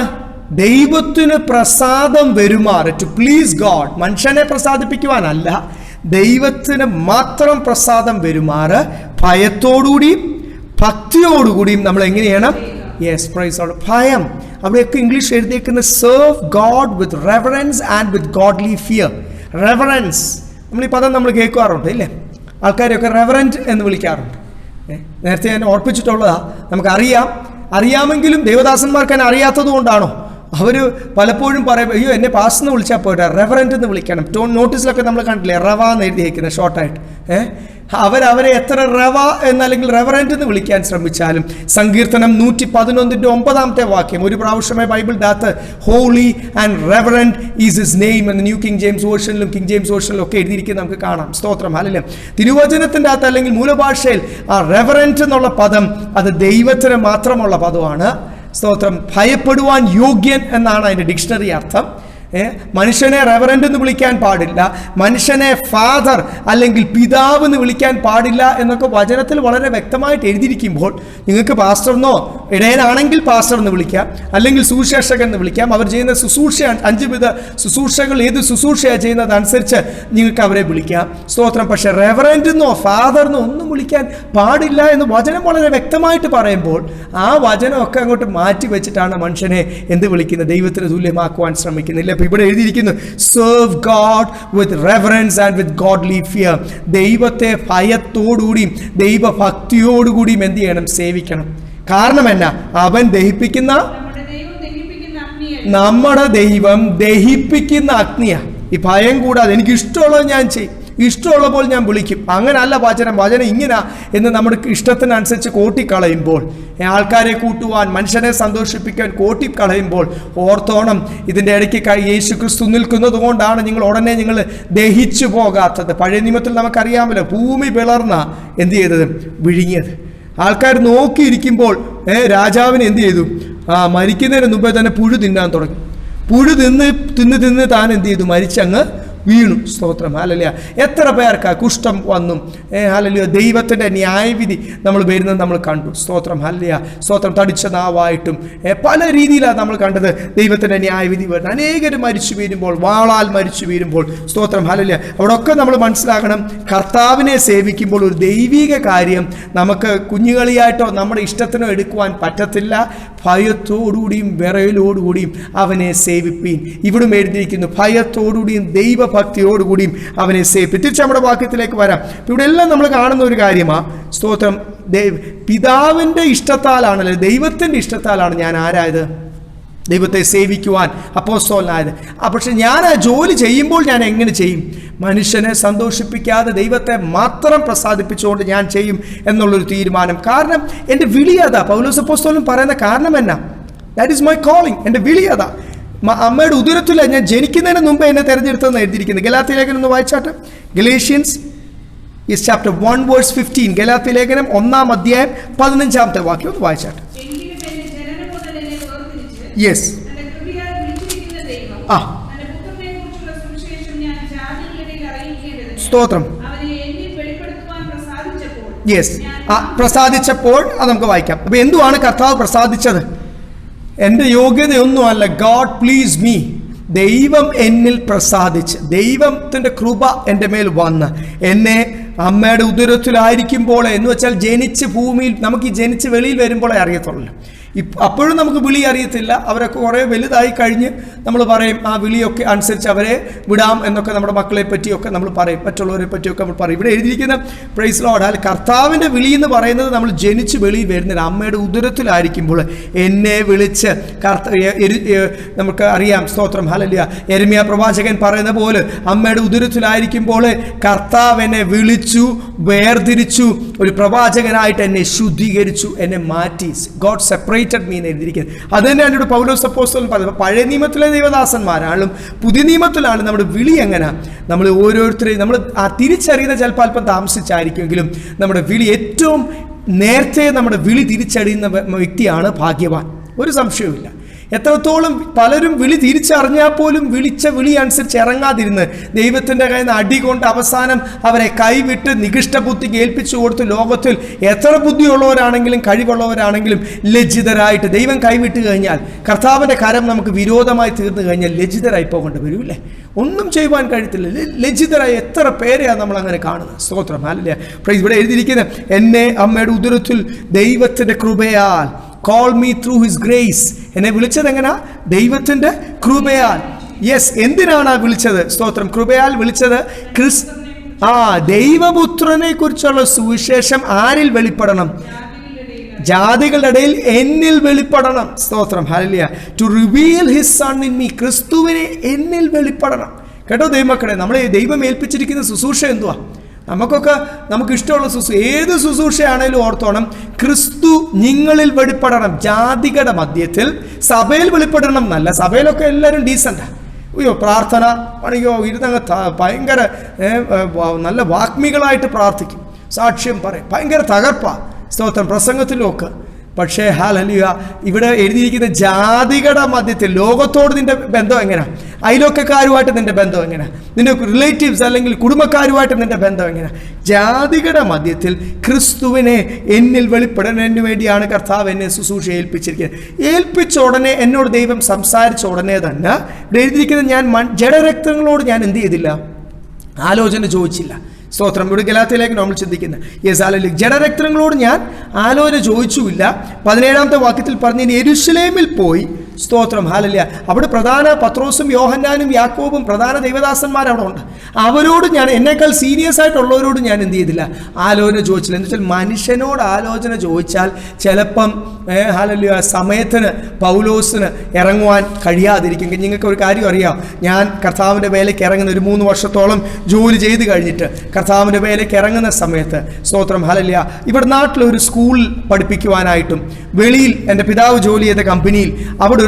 ദൈവത്തിന് പ്രസാദം വരുമാറ്? To please God. മനുഷ്യനെ പ്രസാദിപ്പിക്കുവാനല്ല, ദൈവത്തിന് മാത്രം പ്രസാദം വരുമാറ് ഭയത്തോടുകൂടിയും ഭക്തിയോടുകൂടിയും നമ്മൾ എങ്ങനെയാണ്? Yes, praise God. ഭയം, അവിടെയൊക്കെ ഇംഗ്ലീഷ് എഴുതിയേക്കുന്ന serve God with reverence and with godly fear. Reverence, നമ്മൾ ഈ പദം നമ്മൾ കേൾക്കാറുണ്ട് ഇല്ലേ? ആൾക്കാരെയൊക്കെ റെവറൻറ്റ് എന്ന് വിളിക്കാറുണ്ട്. നേരത്തെ ഞാൻ ഓർപ്പിച്ചിട്ടുള്ളതാണ്. അറിയാമെങ്കിലും ദേവദാസന്മാർക്ക് തന്നെ അറിയാത്തത് കൊണ്ടാണോ? അവർ പലപ്പോഴും പറയും, അയ്യോ എന്നെ പാസ് എന്ന് വിളിച്ചാൽ പോയിട്ട് റെവറൻറ്റ് എന്ന് വിളിക്കണം. നോട്ടീസിലൊക്കെ നമ്മൾ കണ്ടില്ലേ, റവ എന്ന് എഴുതിയേക്കുന്നത് ഷോർട്ടായിട്ട്. അവരെ എത്ര റവ എന്നല്ലെങ്കിൽ റെവറൻറ്റ് എന്ന് വിളിക്കാൻ ശ്രമിച്ചാലും, സങ്കീർത്തനം 111-9 വാക്യം, ഒരു പ്രാവശ്യമേ ബൈബിളിനകത്ത് holy and reverend is his name എന്ന് ന്യൂ കിങ് ജെയിംസ് വേർഷനിലും കിങ് ജെയിംസ് വേർഷനിലും ഒക്കെ എഴുതിയിരിക്കുന്നത് നമുക്ക് കാണാം. സ്തോത്രം, ഹല്ലേലൂയ. തിരുവചനത്തിൻ്റെ അകത്ത് അല്ലെങ്കിൽ മൂലഭാഷയിൽ ആ റെവറൻറ്റ് എന്നുള്ള പദം അത് ദൈവത്തിന് മാത്രമുള്ള പദമാണ്. സ്തോത്രം. ഭയപ്പെടുവാൻ യോഗ്യൻ എന്നാണ് അതിൻ്റെ ഡിക്ഷണറി അർത്ഥം. മനുഷ്യനെ റെവറൻറ്റ് എന്ന് വിളിക്കാൻ പാടില്ല, മനുഷ്യനെ ഫാദർ അല്ലെങ്കിൽ പിതാവ് എന്ന് വിളിക്കാൻ പാടില്ല എന്നൊക്കെ വചനത്തിൽ വളരെ വ്യക്തമായിട്ട് എഴുതിയിരിക്കുമ്പോൾ നിങ്ങൾക്ക് പാസ്റ്റർന്നോ, ഇടയനാണെങ്കിൽ പാസ്റ്റർ എന്ന് വിളിക്കാം, അല്ലെങ്കിൽ സുവിശേഷകൻ എന്ന് വിളിക്കാം. അവർ ചെയ്യുന്ന ശുശ്രൂഷ 5 വിധ ശുശ്രൂഷകൾ ഏത് ശുശ്രൂഷയാണ് ചെയ്യുന്നതനുസരിച്ച് നിങ്ങൾക്ക് അവരെ വിളിക്കാം. സ്തോത്രം. പക്ഷേ റെവറൻറ്റ് എന്നോ ഫാദറിനോ ഒന്നും വിളിക്കാൻ പാടില്ല എന്ന് വചനം വളരെ വ്യക്തമായിട്ട് പറയുമ്പോൾ ആ വചനമൊക്കെ അങ്ങോട്ട് മാറ്റി വെച്ചിട്ടാണ് മനുഷ്യനെ എന്ത് വിളിക്കുന്നത്? ദൈവത്തിന് തുല്യമാക്കുവാൻ ശ്രമിക്കുന്നില്ല. ഇവിടെ എഴുതിയിരിക്കുന്നു serve God with reverence and with godly fear. ദൈവത്തെ ഭയത്തോടുകൂടിയും ദൈവഭക്തിയോടുകൂടിയും എന്ത് ചെയ്യണം? സേവിക്കണം. കാരണം എന്നാ? അവൻ ദഹിപ്പിക്കുന്ന, നമ്മുടെ ദൈവം ദഹിപ്പിക്കുന്ന അഗ്നിയാ. ഈ ഭയം കൂടാതെ എനിക്ക് ഇഷ്ടമുള്ളത് ഞാൻ ചെയ്യും, ഇഷ്ടമുള്ളപ്പോൾ ഞാൻ വിളിക്കും, അങ്ങനല്ല വചനം ഇങ്ങനെ എന്ന് നമ്മുടെ ഇഷ്ടത്തിനനുസരിച്ച് കോട്ടിക്കളയുമ്പോൾ, ആൾക്കാരെ കൂട്ടുവാൻ, മനുഷ്യനെ സന്തോഷിപ്പിക്കാൻ കോട്ടിക്കളയുമ്പോൾ ഓർത്തോണം, ഇതിൻ്റെ ഇടയ്ക്ക് യേശു ക്രിസ്തു നിൽക്കുന്നത് കൊണ്ടാണ് നിങ്ങൾ ദഹിച്ചു പോകാത്തത്. പഴയ നിയമത്തിൽ നമുക്കറിയാമല്ലോ, ഭൂമി പിളർന്ന എന്ത് ചെയ്തത്? വിഴുങ്ങിയത്. ആൾക്കാർ നോക്കിയിരിക്കുമ്പോൾ രാജാവിന് എന്ത് ചെയ്തു? മരിക്കുന്നതിന് മുമ്പേ തന്നെ പുഴു തിന്നാൻ തുടങ്ങി. പുഴു തിന്ന് താൻ എന്ത് ചെയ്തു? മരിച്ചങ്ങ് വീണു. സ്തോത്രം, ഹല്ലേലൂയ. എത്ര പേർക്ക് കുഷ്ഠം വന്നും ഹല്ലേലൂയ ദൈവത്തിൻ്റെ ന്യായവിധി നമ്മൾ വരുന്നത് നമ്മൾ കണ്ടു. സ്തോത്രം, ഹല്ലേലൂയ. സ്തോത്രം, തടിച്ച നാവായിട്ടും പല രീതിയിലാണ് നമ്മൾ കണ്ടത് ദൈവത്തിൻ്റെ ന്യായവിധി വരുന്നത്. അനേകരും മരിച്ചു വീഴുമ്പോൾ, വാളാൽ മരിച്ചു വീഴുമ്പോൾ, സ്തോത്രം, ഹല്ലേലൂയ. അവിടെയൊക്കെ നമ്മൾ മനസ്സിലാക്കണം, കർത്താവിനെ സേവിക്കുമ്പോൾ ഒരു ദൈവിക കാര്യം നമുക്ക് കുഞ്ഞുകളിയായിട്ടോ നമ്മുടെ ഇഷ്ടത്തിനോ എടുക്കുവാൻ പറ്റത്തില്ല. ഭയത്തോടുകൂടിയും വിറയലോടുകൂടിയും അവനെ സേവിപ്പീൻ. ഇവിടും എഴുതിയിരിക്കുന്നു, ഭയത്തോടുകൂടിയും ദൈവഭക്തിയോടുകൂടിയും അവനെ സേവിപ്പീൻ. തിരിച്ച് നമ്മുടെ വാക്യത്തിലേക്ക് വരാം. ഇവിടെ എല്ലാം നമ്മൾ കാണുന്ന ഒരു കാര്യമാണ്. സ്തോത്രം, പിതാവിൻ്റെ ഇഷ്ടത്താലാണല്ലോ, ദൈവത്തിൻ്റെ ഇഷ്ടത്താലാണ് ഞാൻ ആരായത്? ദൈവത്തെ സേവിക്കുവാൻ അപ്പോസ്തലനായത്. പക്ഷെ ഞാൻ ആ ജോലി ചെയ്യുമ്പോൾ ഞാൻ എങ്ങനെ ചെയ്യും? മനുഷ്യനെ സന്തോഷിപ്പിക്കാതെ ദൈവത്തെ മാത്രം പ്രസാദിപ്പിച്ചുകൊണ്ട് ഞാൻ ചെയ്യും എന്നുള്ളൊരു തീരുമാനം. കാരണം എൻ്റെ വിളി അതാ. പൗലോസ് അപ്പോസ്തലൻ പറയുന്ന കാരണം എന്നാ? That is my calling. എൻ്റെ വിളി അതാ. അമ്മയുടെ ഉദരത്തില ഞാൻ ജനിക്കുന്നതിന് മുമ്പ് എന്നെ തിരഞ്ഞെടുത്തെന്ന് എഴുതിയിരിക്കുന്നത്. ഗലാത്യ ലേഖനം ഒന്ന് വായിച്ചാട്ടെ. Galatians chapter 1 verse 15. ഗലാത്യ ലേഖനം 1-ാം അധ്യായം 15-ാമത്തെ വാക്യം ഒന്ന് വായിച്ചാട്ടെ. യെസ്. ആ, സ്തോത്രം. യെസ്, പ്രസാദിച്ചപ്പോൾ അത് നമുക്ക് വായിക്കാം. അപ്പൊ എന്തുവാണ് കർത്താവ് പ്രസാദിച്ചത്? എൻ്റെ യോഗ്യതയൊന്നുമല്ല. God please me. ദൈവം എന്നിൽ പ്രസാദിച്ച്, ദൈവത്തിൻ്റെ കൃപ എൻ്റെ മേൽ വന്ന് എന്നെ അമ്മയുടെ ഉദരത്തിലായിരിക്കുമ്പോൾ, എന്ന് വെച്ചാൽ ജനിച്ച് ഭൂമിയിൽ, നമുക്ക് ഈ ജനിച്ച് വെളിയിൽ വരുമ്പോഴേ അറിയത്തുള്ളൂ. അപ്പോഴും നമുക്ക് വിളി അറിയത്തില്ല. അവരൊക്കെ കുറേ വലുതായി കഴിഞ്ഞ് നമ്മൾ പറയും ആ വിളിയൊക്കെ അനുസരിച്ച് അവരെ വിടാം എന്നൊക്കെ നമ്മുടെ മക്കളെ പറ്റിയൊക്കെ നമ്മൾ പറയും, മറ്റുള്ളവരെ പറ്റിയൊക്കെ നമ്മൾ പറയും. ഇവിടെ എഴുതിയിരിക്കുന്ന പ്രൈസ് ലോർഡ്, അല്ല കർത്താവിൻ്റെ വിളി എന്ന് പറയുന്നത് നമ്മൾ ജനിച്ച് വെളിയിൽ വരുന്നില്ല. അമ്മയുടെ ഉദരത്തിലായിരിക്കുമ്പോൾ എന്നെ വിളിച്ച് നമുക്ക് അറിയാം. സ്തോത്രം, ഹല്ലേലൂയ. യെരമ്യാ പ്രവാചകൻ പറയുന്ന പോലെ അമ്മയുടെ ഉദരത്തിലായിരിക്കുമ്പോൾ കർത്താവ് എന്നെ വിളിച്ചു, വേർതിരിച്ചു, ഒരു പ്രവാചകനായിട്ട് എന്നെ ശുദ്ധീകരിച്ചു, എന്നെ മാറ്റി. ഗോഡ് സെപ്പറേറ്റഡ് മീ എന്ന് എഴുതിയിരിക്കുന്നത്. അത് തന്നെയാണ് ഇവിടെ പൗലോസ് അപ്പോസ്തലൻ പറഞ്ഞത്. പഴയ നിയമത്തിലെ ദൈവദാസന്മാരാണെങ്കിലും പുതിയ നിയമത്തിലാണ് നമ്മുടെ വിളി എങ്ങനെ. നമ്മൾ ഓരോരുത്തരെയും നമ്മൾ ആ തിരിച്ചറിയുന്ന ചിലപ്പോൾ അല്പം താമസിച്ചായിരിക്കുമെങ്കിലും നമ്മുടെ വിളി ഏറ്റവും നേരത്തെ നമ്മുടെ വിളി തിരിച്ചറിയുന്ന വ്യക്തിയാണ് ഭാഗ്യവാൻ. ഒരു സംശയവുമില്ല. എത്രത്തോളം പലരും വിളി തിരിച്ചറിഞ്ഞാൽ പോലും വിളിച്ച വിളി അനുസരിച്ച് ഇറങ്ങാതിരുന്ന് ദൈവത്തിൻ്റെ കയ്യിൽ നിന്ന് അടികൊണ്ട് അവസാനം അവരെ കൈവിട്ട് നികൃഷ്ട ബുദ്ധിക്ക് ഏൽപ്പിച്ചു കൊടുത്ത് ലോകത്തിൽ എത്ര ബുദ്ധിയുള്ളവരാണെങ്കിലും കഴിവുള്ളവരാണെങ്കിലും ലജ്ജിതരായിട്ട് ദൈവം കൈവിട്ട് കഴിഞ്ഞാൽ, കർത്താവിൻ്റെ കരം നമുക്ക് വിരോധമായി തീർന്നു കഴിഞ്ഞാൽ ലജ്ജിതരായി പോകേണ്ടി വരൂല്ലേ? ഒന്നും ചെയ്യുവാൻ കഴിയത്തില്ല. ലജ്ജിതരായി എത്ര പേരെയാണ് നമ്മൾ അങ്ങനെ കാണുന്നത്. സ്തോത്രം, ഹല്ലേലൂയ. ഇവിടെ എഴുതിയിരിക്കുന്നത്, എന്നെ അമ്മയുടെ ഉദരത്തിൽ ദൈവത്തിൻ്റെ കൃപയാൽ, call me through his grace. എന്നെ വിളിച്ചത് എങ്ങനാ? ദൈവത്തിൻ്റെ കൃപയാൽ. യെസ്, എന്തിനാണ് വിളിച്ചത്? സ്തോത്രം, കൃപയാൽ വിളിച്ചത്. ദൈവപുത്രനെ കുറിച്ചുള്ള സുവിശേഷം ആരിൽ വെളിപ്പെടണം? ജാതികളുടെ ഇടയിൽ എന്നിൽ വെളിപ്പെടണം. സ്തോത്രം, ഹല്ലേലൂയ. To reveal his son in me. ക്രിസ്തുവിനെ എന്നിൽ വെളിപ്പെടണം. കേട്ടോ ദൈവമക്കളെ, നമ്മളെ ദൈവം ഏൽപ്പിച്ചിരിക്കുന്ന ശുശ്രൂഷ എന്തുവാ? നമുക്ക് ഇഷ്ടമുള്ള ഏത് ശുശ്രൂഷയാണേലും ഓർത്തോണം, ക്രിസ്തു നിങ്ങളിൽ വെളിപ്പെടണം. ജാതികളുടെ മധ്യത്തിൽ സഭയിൽ വെളിപ്പെടണം എന്നല്ല. സഭയിലൊക്കെ എല്ലാവരും ഡീസൻ്റാണ്. പ്രാർത്ഥന പണിയോ ഇരുന്നങ്ങ് ഭയങ്കര നല്ല വാഗ്മികളായിട്ട് പ്രാർത്ഥിക്കും, സാക്ഷ്യം പറയും, ഭയങ്കര തകർപ്പാണ്. സ്തോത്രം, പ്രസംഗത്തിലൊക്കെ. പക്ഷേ ഹല്ലേലൂയ, ഇവിടെ എഴുതിയിരിക്കുന്ന ജാതികളുടെ മധ്യത്തിൽ ലോകത്തോട് നിന്റെ ബന്ധം എങ്ങനെയാണ്? അയൽവക്കക്കാരുമായിട്ട് നിന്റെ ബന്ധം എങ്ങനെയാണ്? നിന്റെ റിലേറ്റീവ്സ് അല്ലെങ്കിൽ കുടുംബക്കാരുമായിട്ട് നിന്റെ ബന്ധം എങ്ങനെയാണ്? ജാതികളുടെ മധ്യത്തിൽ ക്രിസ്തുവിനെ എന്നിൽ വെളിപ്പെടുന്നതിന് വേണ്ടിയാണ് കർത്താവ് എന്നെ ശുശ്രൂഷ ഏൽപ്പിച്ചിരിക്കുന്നത്. ഏൽപ്പിച്ച ഉടനെ എന്നോട് ദൈവം സംസാരിച്ച ഉടനെ തന്നെ ഇവിടെ എഴുതിയിരിക്കുന്നത്, ഞാൻ ജഡരക്തങ്ങളോട് ഞാൻ എന്ത് ചെയ്തില്ല? ആലോചന ചോദിച്ചില്ല. സ്തോത്രം. ഇവിടെ ഗലാത്യ ലേഖനം നമ്മൾ ചിന്തിക്കുന്നത്, യെസാലിൽ ജഡരക്തങ്ങളോട് ഞാൻ ആലോചന ചോദിച്ചുമില്ല. 17-ാമത്തെ വാക്യത്തിൽ പറഞ്ഞ യെരുശലേമിൽ പോയി. സ്തോത്രം, ഹല്ലേലൂയ. അവിടെ പ്രധാന പത്രോസും യോഹന്നാനും യാക്കോബും പ്രധാന ദൈവദാസന്മാർ അവിടെ ഉണ്ട്. അവരോട് ഞാൻ, എന്നേക്കാൾ സീരിയസ് ആയിട്ടുള്ളവരോട് ഞാൻ എന്ത് ചെയ്തില്ല? ആലോചന ചോദിച്ചില്ല. എന്ന് വെച്ചാൽ മനുഷ്യനോട് ആലോചന ചോദിച്ചാൽ ചിലപ്പം ഹല്ലേലൂയ സമയത്തിന് പൗലോസിന് ഇറങ്ങുവാൻ കഴിയാതിരിക്കും. നിങ്ങൾക്ക് ഒരു കാര്യം അറിയാം, ഞാൻ കർത്താവിൻ്റെ വേലയ്ക്ക് ഇറങ്ങുന്ന ഒരു 3 വർഷത്തോളം ജോലി ചെയ്ത് കഴിഞ്ഞിട്ട് കർത്താവിൻ്റെ വേലയ്ക്ക് ഇറങ്ങുന്ന സമയത്ത്, സ്തോത്രം, ഹല്ലേലൂയ, ഇവിടെ നാട്ടിലൊരു സ്കൂൾ പഠിപ്പിക്കുവാനായിട്ടും വെളിയിൽ എൻ്റെ പിതാവ് ജോലി ചെയ്ത കമ്പനിയിൽ അവിടെ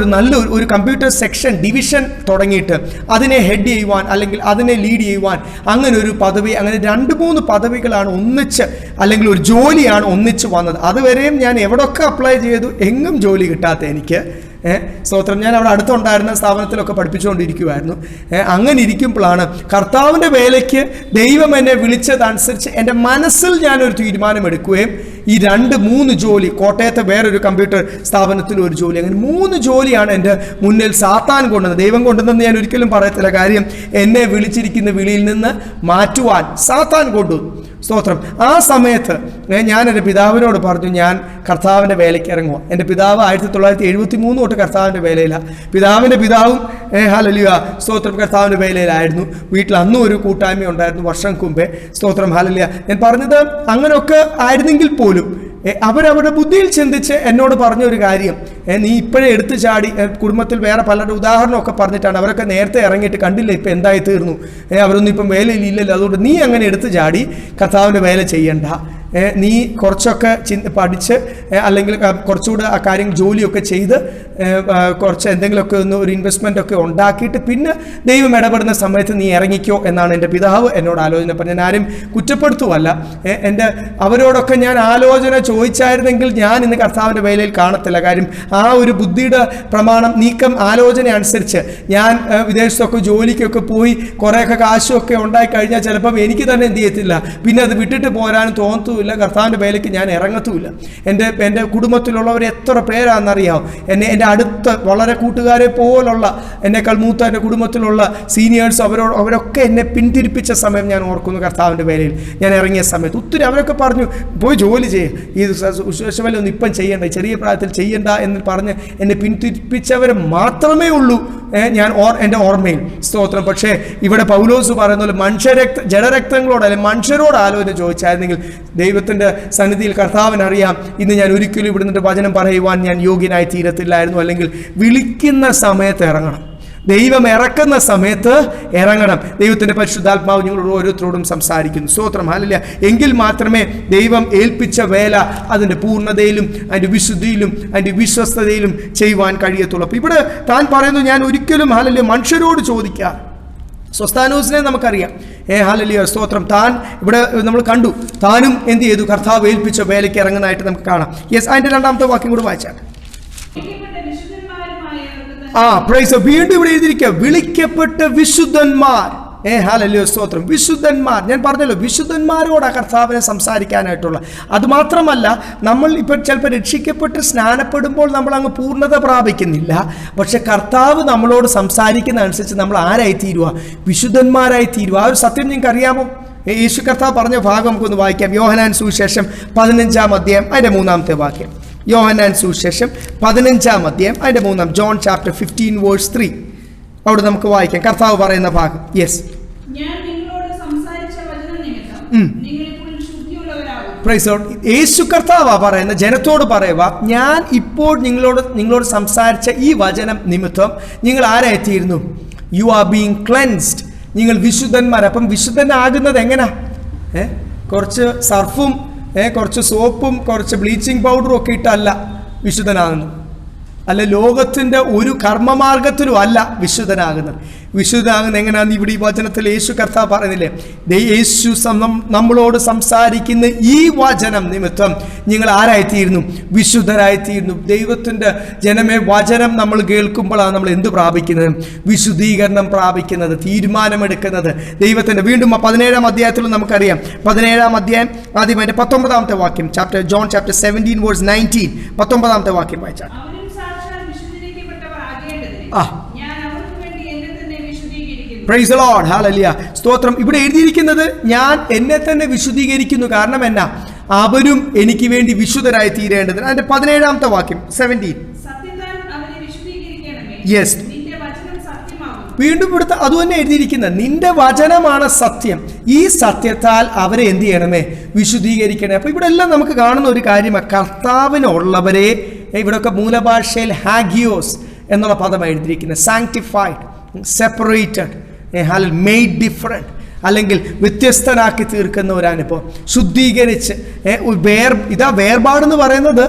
ഒരു കമ്പ്യൂട്ടർ സെക്ഷൻ ഡിവിഷൻ തുടങ്ങിയിട്ട് അതിനെ ഹെഡ് ചെയ്യുവാൻ അല്ലെങ്കിൽ അതിനെ ലീഡ് ചെയ്യുവാൻ അങ്ങനെ ഒരു പദവി, അങ്ങനെ 2-3 പദവികളാണ് ഒന്നിച്ച്, അല്ലെങ്കിൽ ഒരു ജോലിയാണ് ഒന്നിച്ച് വന്നത്. അതുവരെയും ഞാൻ എവിടെയൊക്കെ അപ്ലൈ ചെയ്തു, എങ്ങും ജോലി കിട്ടാത്ത എനിക്ക് സ്തോത്രം. ഞാൻ അവിടെ അടുത്തുണ്ടായിരുന്ന സ്ഥാപനത്തിലൊക്കെ പഠിപ്പിച്ചുകൊണ്ടിരിക്കുമായിരുന്നു. അങ്ങനെ ഇരിക്കുമ്പോഴാണ് കർത്താവിൻ്റെ വേലയ്ക്ക് ദൈവം എന്നെ വിളിച്ചതനുസരിച്ച് എൻ്റെ മനസ്സിൽ ഞാനൊരു തീരുമാനമെടുക്കുകയും ഈ 2-3 ജോലി, കോട്ടയത്തെ വേറൊരു കമ്പ്യൂട്ടർ സ്ഥാപനത്തിൽ ഒരു ജോലി, അങ്ങനെ 3 ജോലിയാണ് എൻ്റെ മുന്നിൽ സാത്താൻ കൊണ്ടുവന്നത്. ദൈവം കൊണ്ടുവന്നെന്ന് ഞാൻ ഒരിക്കലും പറയത്തില്ല. കാര്യം എന്നെ വിളിച്ചിരിക്കുന്ന വിളിയിൽ നിന്ന് മാറ്റുവാൻ സാത്താൻ കൊണ്ടുവന്നു. സ്തോത്രം. ആ സമയത്ത് ഞാൻ എൻ്റെ പിതാവിനോട് പറഞ്ഞു, ഞാൻ കർത്താവിൻ്റെ വേലയ്ക്ക് ഇറങ്ങുക. എൻ്റെ പിതാവ് 1973 തൊട്ട് കർത്താവിൻ്റെ വേലയിലാണ്. പിതാവിൻ്റെ പിതാവും ഹല്ലേലൂയ സ്തോത്രം കർത്താവിൻ്റെ വേലയിലായിരുന്നു. വീട്ടിൽ അന്നും ഒരു കൂട്ടായ്മ ഉണ്ടായിരുന്നു വർഷം മുമ്പേ. സ്തോത്രം ഹല്ലേലൂയ. ഞാൻ പറഞ്ഞത് അങ്ങനെയൊക്കെ ആയിരുന്നെങ്കിൽ പോലും അവരവരുടെ ബുദ്ധിയിൽ ചിന്തിച്ച് എന്നോട് പറഞ്ഞൊരു കാര്യം, നീ ഇപ്പോഴേ എടുത്തു ചാടി, കുടുംബത്തിൽ വേറെ പലരുടെ ഉദാഹരണമൊക്കെ പറഞ്ഞിട്ടാണ്, അവരൊക്കെ നേരത്തെ ഇറങ്ങിയിട്ട് കണ്ടില്ല ഇപ്പം എന്തായി തീർന്നു, അവരൊന്നും ഇപ്പം വേലയിലില്ലല്ലോ, അതുകൊണ്ട് നീ അങ്ങനെ എടുത്തു ചാടി കർത്താവിൻ്റെ വേല ചെയ്യണ്ട, നീ കുറച്ചൊക്കെ പഠിച്ച് അല്ലെങ്കിൽ കുറച്ചുകൂടെ ആ കാര്യങ്ങൾ ജോലിയൊക്കെ ചെയ്ത് കുറച്ച് എന്തെങ്കിലുമൊക്കെ ഒരു ഇൻവെസ്റ്റ്മെൻ്റ് ഒക്കെ ഉണ്ടാക്കിയിട്ട് പിന്നെ ദൈവം ഇടപെടുന്ന സമയത്ത് നീ ഇറങ്ങിക്കോ എന്നാണ് എൻ്റെ പിതാവ് എന്നോട് ആലോചന പറഞ്ഞത്. ഞാൻ ആരും കുറ്റപ്പെടുത്തുമല്ല. അവരോടൊക്കെ ഞാൻ ആലോചന ചോദിച്ചായിരുന്നെങ്കിൽ ഞാൻ ഇന്ന് കർത്താവിൻ്റെ വേലയിൽ കാണത്തില്ല. കാര്യം ആ ഒരു ബുദ്ധിയുടെ പ്രമാണം നീക്കം ആലോചന അനുസരിച്ച് ഞാൻ വിദേശത്തൊക്കെ ജോലിക്കൊക്കെ പോയി കുറേയൊക്കെ കാശുമൊക്കെ ഉണ്ടായി കഴിഞ്ഞാൽ ചിലപ്പം എനിക്ക് തന്നെ എന്ത് ചെയ്യത്തില്ല, പിന്നെ അത് വിട്ടിട്ട് പോരാനും തോന്നത്തുമില്ല, കർത്താവിൻ്റെ വേലയ്ക്ക് ഞാൻ ഇറങ്ങത്തുമില്ല. എൻ്റെ കുടുംബത്തിലുള്ളവർ എത്ര പേരാണെന്നറിയാം. എൻ്റെ അടുത്ത് വളരെ കൂട്ടുകാരെ പോലുള്ള എന്നെക്കാൾ മൂത്ത എൻ്റെ കുടുംബത്തിലുള്ള സീനിയേഴ്സ് അവരൊക്കെ എന്നെ പിന്തിരിപ്പിച്ച സമയം ഞാൻ ഓർക്കുന്നു. കർത്താവിൻ്റെ വേലയിൽ ഞാൻ ഇറങ്ങിയ സമയത്ത് ഒത്തിരി അവരൊക്കെ പറഞ്ഞു, പോയി ജോലി ചെയ്യും, ഈ സുശേഷവേലയൊന്നും ഇപ്പം ചെയ്യണ്ട, ചെറിയ പ്രായത്തിൽ ചെയ്യണ്ട എന്ന് പറഞ്ഞ് എന്നെ പിന്തിരിപ്പിച്ചവർ മാത്രമേ ഉള്ളൂ എൻ്റെ ഓർമ്മയിൽ. സ്തോത്രം. പക്ഷേ ഇവിടെ പൗലോസ് പറയുന്ന പോലെ ജഡരക്തങ്ങളോട് അല്ലെങ്കിൽ മനുഷ്യരോട് ആലോചന ചോദിച്ചായിരുന്നെങ്കിൽ ദൈവത്തിൻ്റെ സന്നിധിയിൽ കർത്താവിനറിയാം, ഇന്ന് ഞാൻ ഒരിക്കലും ഇവിടെ നിന്നിട്ട് വചനം പറയുവാൻ ഞാൻ യോഗ്യനായി തീരത്തില്ലായിരുന്നു. അല്ലെങ്കിൽ വിളിക്കുന്ന സമയത്ത് ഇറങ്ങണം, ദൈവം ഇറക്കുന്ന സമയത്ത് ഇറങ്ങണം. ദൈവത്തിൻ്റെ പരിശുദ്ധാത്മാവ് നിങ്ങളോട് ഓരോരുത്തരോടും സംസാരിക്കുന്നു. സ്തോത്രം. ഹല്ലേലൂയ. എങ്കിൽ മാത്രമേ ദൈവം ഏൽപ്പിച്ച വേല അതിൻ്റെ പൂർണ്ണതയിലും അതിൻ്റെ വിശുദ്ധിയിലും അതിൻ്റെ വിശ്വസ്തതയിലും ചെയ്യുവാൻ കഴിയത്തുള്ളൂ. അപ്പോൾ ഇവിടെ താൻ പറയുന്നു, ഞാൻ ഒരിക്കലും ഹല്ലേലൂയ മനുഷ്യരോട് ചോദിക്കാം. സ്വസ്ഥാനോസിനെ നമുക്കറിയാം. ഹല്ലേലൂയ സ്തോത്രം. താൻ ഇവിടെ നമ്മൾ കണ്ടു, താനും എന്ത് ചെയ്തു, കർത്താവ് ഏൽപ്പിച്ച വേലയ്ക്ക് ഇറങ്ങുന്നതായിട്ട് നമുക്ക് കാണാം. യെസ്, അതിൻ്റെ 2ാമത്തെ വാക്യം കൂടെ വായിച്ചാൽ പ്രൈസ്. വീണ്ടും ഇവിടെ എഴുതിയിരിക്കുക, വിളിക്കപ്പെട്ട വിശുദ്ധന്മാർ. ഹല്ലേലൂയ സ്തോത്രം. വിശുദ്ധന്മാർ, ഞാൻ പറഞ്ഞല്ലോ വിശുദ്ധന്മാരോടാണ് കർത്താവിനെ സംസാരിക്കാനായിട്ടുള്ള. അതുമാത്രമല്ല, നമ്മൾ ഇപ്പോൾ ചിലപ്പോൾ രക്ഷിക്കപ്പെട്ട് സ്നാനപ്പെടുമ്പോൾ നമ്മൾ അങ്ങ് പൂർണ്ണത പ്രാപിക്കുന്നില്ല. പക്ഷെ കർത്താവ് നമ്മളോട് സംസാരിക്കുന്ന അനുസരിച്ച് നമ്മൾ ആരായി തീരുക, വിശുദ്ധന്മാരായി തീരുക. ആ ഒരു സത്യം നിങ്ങൾക്ക് അറിയാമോ? യേശു കർത്താവ് പറഞ്ഞ ഭാഗം നമുക്കൊന്ന് വായിക്കാം. യോഹന്നാൻ സുവിശേഷം 15-ാം അധ്യായം അതിൻ്റെ 3-ാമത്തെ വാക്യം. യോഹന്നാൻ സുവിശേഷം 15-ാം അധ്യായം അതിൻ്റെ 3-ാം, ജോൺ ചാപ്റ്റർ 15 വേഴ്സ് 3. അവിടെ നമുക്ക് വായിക്കാം കർത്താവ് പറയുന്ന ഭാഗം. യെസ്. യേശു കർത്താവാ പറയുന്ന ജനത്തോട് പറയുക, ഞാൻ ഇപ്പോൾ നിങ്ങളോട് സംസാരിച്ച ഈ വചനം നിമിത്തം നിങ്ങൾ ആരായിത്തീരുന്നു? You are being cleansed. നിങ്ങൾ വിശുദ്ധന്മാർ. അപ്പം വിശുദ്ധനാകുന്നത് എങ്ങനെയാ? കുറച്ച് സർഫും കുറച്ച് സോപ്പും കുറച്ച് ബ്ലീച്ചിങ് പൗഡറും ഒക്കെ ഇട്ടല്ല വിശുദ്ധനാകുന്നത്. അല്ല, ലോകത്തിൻ്റെ ഒരു കർമ്മമാർഗത്തിലും അല്ല വിശുദ്ധനാകുന്നത്. വിശുദ്ധനാകുന്നത് എങ്ങനെയാണെന്ന് ഇവിടെ ഈ വചനത്തിൽ യേശു കർത്താവ് പറയുന്നില്ലേ? യേശു നമ്മളോട് സംസാരിക്കുന്ന ഈ വചനം നിമിത്തം നിങ്ങൾ ആരായിത്തീരുന്നു? വിശുദ്ധരായിത്തീരുന്നു. ദൈവത്തിൻ്റെ ജനമേ, വചനം നമ്മൾ കേൾക്കുമ്പോഴാണ് നമ്മൾ എന്ത് പ്രാപിക്കുന്നത്? വിശുദ്ധീകരണം പ്രാപിക്കുന്നത്, തീരുമാനമെടുക്കുന്നത്. ദൈവത്തിൻ്റെ വീണ്ടും 17-ാം അധ്യായത്തിലും നമുക്കറിയാം. 17-ാം അധ്യായം ആദ്യം അതിൻ്റെ 19-ാമത്തെ വാക്യം, ജോൺ ചാപ്റ്റർ 17 വേഴ്സ് 19. 19-ാമത്തെ വാക്യം വായിച്ചാൽ പ്രൈസ് ദി ലോർഡ്. ഹല്ലേലൂയ സ്തോത്രം. ഇവിടെ എഴുതിയിരിക്കുന്നത് ഞാൻ എന്നെ തന്നെ വിശുദ്ധീകരിക്കുന്നു. കാരണം എന്നാ? അവരും എനിക്ക് വേണ്ടി വിശുദ്ധരായി തീരേണ്ടത്. അതിന്റെ 17-ാമത്തെ വാക്യം 17. യെസ്. വീണ്ടും ഇവിടുത്തെ അത് തന്നെ എഴുതിയിരിക്കുന്നത്, നിന്റെ വചനമാണ് സത്യം, ഈ സത്യത്താൽ അവരെ എന്ത് ചെയ്യണമേ? വിശുദ്ധീകരിക്കണേ. അപ്പൊ ഇവിടെ എല്ലാം നമുക്ക് കാണുന്ന ഒരു കാര്യമാണ്, കർത്താവിനുള്ളവരെ ഇവിടെയൊക്കെ മൂലഭാഷയിൽ ഹാഗിയോസ് എന്നുള്ള പദം എഴുതിയിരിക്കുന്നത്. സാങ്ക്ടിഫൈഡ്, സെപ്പറേറ്റഡ്, മെയ്ഡ് ഡിഫറെൻറ്റ്, അല്ലെങ്കിൽ വ്യത്യസ്തനാക്കി തീർക്കുന്ന ഒരു അനുഭവം, ശുദ്ധീകരിച്ച് ഇതാ വേർപാടെന്ന് പറയുന്നത്.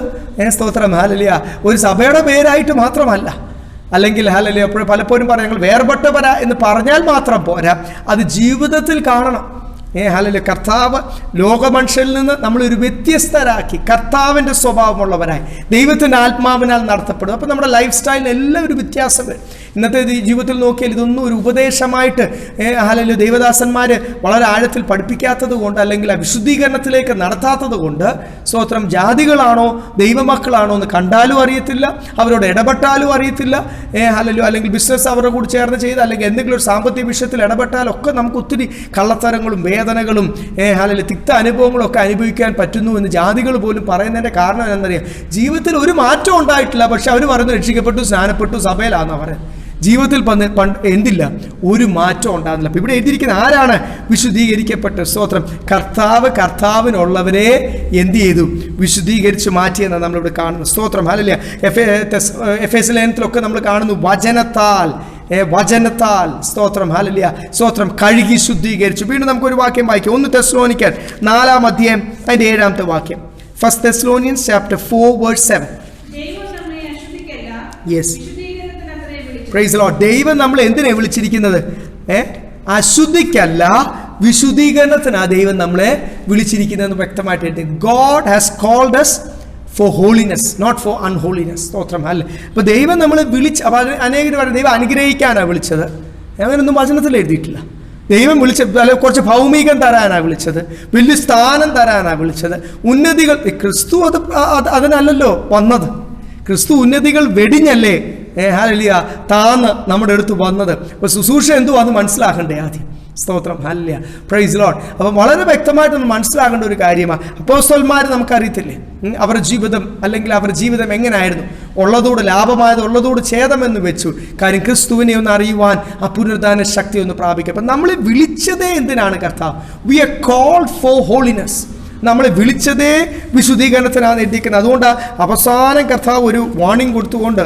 സ്തോത്രം. ഹല്ലേലൂയ. ഒരു സഭയുടെ പേരായിട്ട് മാത്രമല്ല, അല്ലെങ്കിൽ ഹല്ലേലൂയ പലപ്പോഴും പറയാം ഞങ്ങൾ വേർപെട്ടവരാ എന്ന് പറഞ്ഞാൽ മാത്രം പോരാ, അത് ജീവിതത്തിൽ കാണണം. ഹല്ലേലൂയ. കർത്താവ് ലോകമനുഷ്യരിൽ നിന്ന് നമ്മളൊരു വ്യത്യസ്തരാക്കി കർത്താവിൻ്റെ സ്വഭാവമുള്ളവരായി ദൈവത്തിൻ്റെ ആത്മാവിനാൽ നടത്തപ്പെടും. അപ്പോൾ നമ്മുടെ ലൈഫ് സ്റ്റൈലിന് എല്ലാം ഒരു വ്യത്യാസം വരും. ഇന്നത്തെ ജീവിതത്തിൽ നോക്കിയാൽ ഇതൊന്നും ഒരു ഉപദേശമായിട്ട് ഹല്ലേലൂയ ദൈവദാസന്മാർ വളരെ ആഴത്തിൽ പഠിപ്പിക്കാത്തത് കൊണ്ട്, അല്ലെങ്കിൽ വിശുദ്ധീകരണത്തിലേക്ക് നടത്താത്തത് കൊണ്ട്, സ്തോത്രം, ജാതികളാണോ ദൈവമക്കളാണോ എന്ന് കണ്ടാലും അറിയത്തില്ല, അവരോട് ഇടപെട്ടാലും അറിയത്തില്ല. ഹല്ലേലൂയ. അല്ലെങ്കിൽ ബിസിനസ് അവരുടെ കൂടെ ചേർന്ന് ചെയ്ത്, അല്ലെങ്കിൽ എന്തെങ്കിലും ഒരു സാമ്പത്തിക വിഷയത്തിൽ ഇടപെട്ടാലൊക്കെ നമുക്ക് ഒത്തിരി കള്ളത്തരങ്ങളും വേദനകളും ഹല്ലേലൂയ തിക്ത അനുഭവങ്ങളും ഒക്കെ അനുഭവിക്കാൻ പറ്റുന്നു എന്ന് ജാതികൾ പോലും പറയുന്നതിൻ്റെ കാരണം എന്താണെന്നറിയാം? ജീവിതത്തിൽ ഒരു മാറ്റം ഉണ്ടായിട്ടില്ല, പക്ഷെ അവർ പറയുന്നത് രക്ഷിക്കപ്പെട്ടു, സ്നാനപ്പെട്ടു, സഭയിലാണെന്ന് പറയുന്നത്. ജീവിതത്തിൽ എന്തില്ല, ഒരു മാറ്റം ഉണ്ടാകുന്നില്ല. അപ്പം ഇവിടെ എഴുതിയിരിക്കുന്ന ആരാണ് വിശുദ്ധീകരിക്കപ്പെട്ട? സ്തോത്രം, കർത്താവിനുള്ളവരെ എന്ത് ചെയ്തു? വിശുദ്ധീകരിച്ച് മാറ്റിയെന്നാണ് നമ്മളിവിടെ കാണുന്നത്. സ്തോത്രം, ഹല്ലേലൂയ. എഫേസ്യ ലേഖനത്തിലൊക്കെ നമ്മൾ കാണുന്നു വചനത്താൽ സ്തോത്രം, ഹല്ലേലൂയ, സ്തോത്രം, കഴുകി ശുദ്ധീകരിച്ചു. വീണ്ടും നമുക്കൊരു വാക്യം വായിക്കാം. 1 തെസ്സലോനിക്കർ 4-ാം അധ്യായം അതിൻ്റെ 7-ാമത്തെ വാക്യം. 1 Thessalonians chapter 4 verse 7. Yes, price the Lord. ദൈവം നമ്മൾ എന്തിനാണ് വിളിച്ചിരിക്കുന്നത്? അശുദ്ധിക്കല്ല, വിശുദ്ധീകരണത്തിനാണ് ദൈവം നമ്മളെ വിളിച്ചിരിക്കുന്നതെന്ന് വ്യക്തമായിട്ട്. God has called us for holiness, not for unholiness. സ്തോത്രം, അല്ല. അപ്പോൾ ദൈവം നമ്മളെ വിളിച്ച്, അപ്പോൾ അനേകർ പറയും ദൈവം അനുഗ്രഹിക്കാനാണ് വിളിച്ചത്. അങ്ങനെയൊന്നും വചനത്തിൽ എഴുതിയിട്ടില്ല. ദൈവം വിളിച്ചത് കുറച്ച് ഭൗമികം തരാനാണ് വിളിച്ചത്, വലിയ സ്ഥാനം തരാനാണ് വിളിച്ചത്, ഉന്നതികൾ. ക്രിസ്തു അതിനല്ലല്ലോ വന്നത്. ക്രിസ്തു ഉന്നതികൾ വെടിഞ്ഞല്ലേ ഹല്ലേലൂയ താന്ന് നമ്മുടെ അടുത്ത് വന്നത്. അപ്പോൾ ശുശ്രൂഷ എന്തുവാന്ന് മനസ്സിലാക്കണ്ടേ ആദ്യം. സ്തോത്രം, ഹല്ലേലൂയ, പ്രൈസ് ലോർഡ്. അപ്പം വളരെ വ്യക്തമായിട്ട് നമ്മൾ മനസ്സിലാക്കേണ്ട ഒരു കാര്യമാണ്. അപ്പോസ്തലന്മാർ നമുക്കറിയത്തില്ലേ അവരുടെ ജീവിതം, അല്ലെങ്കിൽ അവരുടെ ജീവിതം എങ്ങനെയായിരുന്നു? ഉള്ളതോട് ലാഭമായത് ഉള്ളതോട് ഛേദമെന്ന് വെച്ചു. കാര്യം ക്രിസ്തുവിനെ ഒന്ന് അറിയുവാൻ, ആ പുനരുദ്ധാന ശക്തി ഒന്ന് പ്രാപിക്കുക. അപ്പം നമ്മളെ വിളിച്ചതേ എന്തിനാണ്? കർത്താവ്, we are called for holiness. നമ്മളെ വിളിച്ചതേ വിശുദ്ധീകരണത്തിനാണ് എത്തിക്കുന്നത്. അതുകൊണ്ട് അവസാനം കർത്താവ് ഒരു വാർണിംഗ് കൊടുത്തുകൊണ്ട്,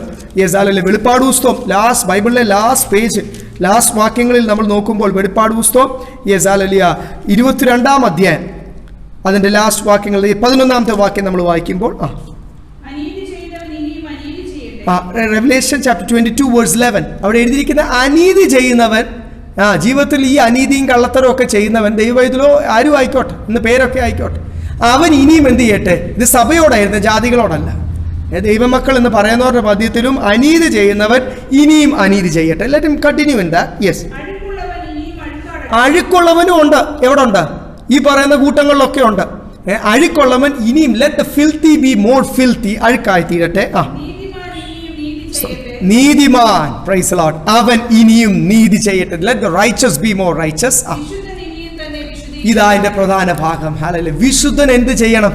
വെളിപ്പാട് പുസ്തകം ബൈബിളിലെ ലാസ്റ്റ് വാക്യങ്ങളിൽ നമ്മൾ നോക്കുമ്പോൾ, വെളിപ്പാട് പുസ്തകം 22-ാം അധ്യായം അതിൻ്റെ ലാസ്റ്റ് വാക്യങ്ങളിൽ 11-ാമത്തെ വാക്യം നമ്മൾ വായിക്കുമ്പോൾ, റെവലേഷൻ ചാപ്റ്റർ 22 വേഴ്സ് 11 അവിടെ എഴുതിയിരിക്കുന്ന അനീതി ചെയ്യുന്നവൻ, ജീവിതത്തിൽ ഈ അനീതിയും കള്ളത്തരവും ഒക്കെ ചെയ്യുന്നവൻ, ദൈവത്തിലോ ആരും ആയിക്കോട്ടെ, ഇന്ന് പേരൊക്കെ ആയിക്കോട്ടെ, അവൻ ഇനിയും എന്ത് ചെയ്യട്ടെ? ഇത് സഭയോടായിരുന്നു, ജാതികളോടല്ല. ദൈവമക്കൾ എന്ന് പറയുന്നവരുടെ മധ്യത്തിലും അനീതി ചെയ്യുന്നവൻ ഇനിയും അനീതി ചെയ്യട്ടെ. Let him continue in that. Yes, അഴുക്കുള്ളവനും ഉണ്ട്. എവിടെ ഉണ്ട്? ഈ പറയുന്ന കൂട്ടങ്ങളിലൊക്കെ ഉണ്ട്. അഴുക്കുള്ളവൻ ഇനിയും, let the filthy be more filthy, അഴുക്കായി തീരട്ടെ. നീതിമാൻ, പ്രൈസ് ദി ലോർഡ്, അവൻ ഇനിയും നീതി ചെയ്യട്ടെ. Let the righteous be more righteous. ഇതാ എൻ്റെ പ്രധാന ഭാഗം. ഹല്ലേലൂയ. വിശുദ്ധൻ എന്ത് ചെയ്യണം?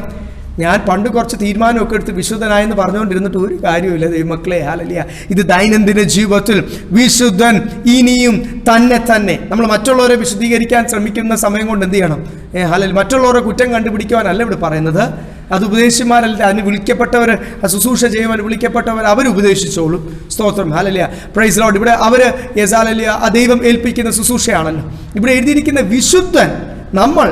ഞാൻ പണ്ട് കുറച്ച് തീരുമാനമൊക്കെ എടുത്ത് വിശുദ്ധനായെന്ന് പറഞ്ഞുകൊണ്ടിരുന്നിട്ട് ഒരു കാര്യമില്ല ദൈവമക്കളെ. ഹല്ലേലൂയ. ഇത് ദൈനംദിന ജീവിതത്തിൽ വിശുദ്ധൻ ഇനിയും തന്നെ നമ്മൾ മറ്റുള്ളവരെ വിശുദ്ധീകരിക്കാൻ ശ്രമിക്കുന്ന സമയം കൊണ്ട് എന്ത് ചെയ്യണം? ഹല്ലേലൂയ. മറ്റുള്ളവരെ കുറ്റം കണ്ടുപിടിക്കുവാനല്ല ഇവിടെ പറയുന്നത്. അത് ഉപദേശിമാരല്ല, അതിന് വിളിക്കപ്പെട്ടവർ, ശുശ്രൂഷ ചെയ്യുവാൻ വിളിക്കപ്പെട്ടവർ, അവർ ഉപദേശിച്ചോളും. സ്തോത്രം, ഹല്ലേലൂയ, പ്രൈസ് ലോർഡ്. ഇവിടെ അവർ ഹല്ലേലൂയ ആ ദൈവം ഏൽപ്പിക്കുന്ന ശുശ്രൂഷയാണല്ലോ. ഇവിടെ എഴുതിയിരിക്കുന്ന വിശുദ്ധൻ നമ്മൾ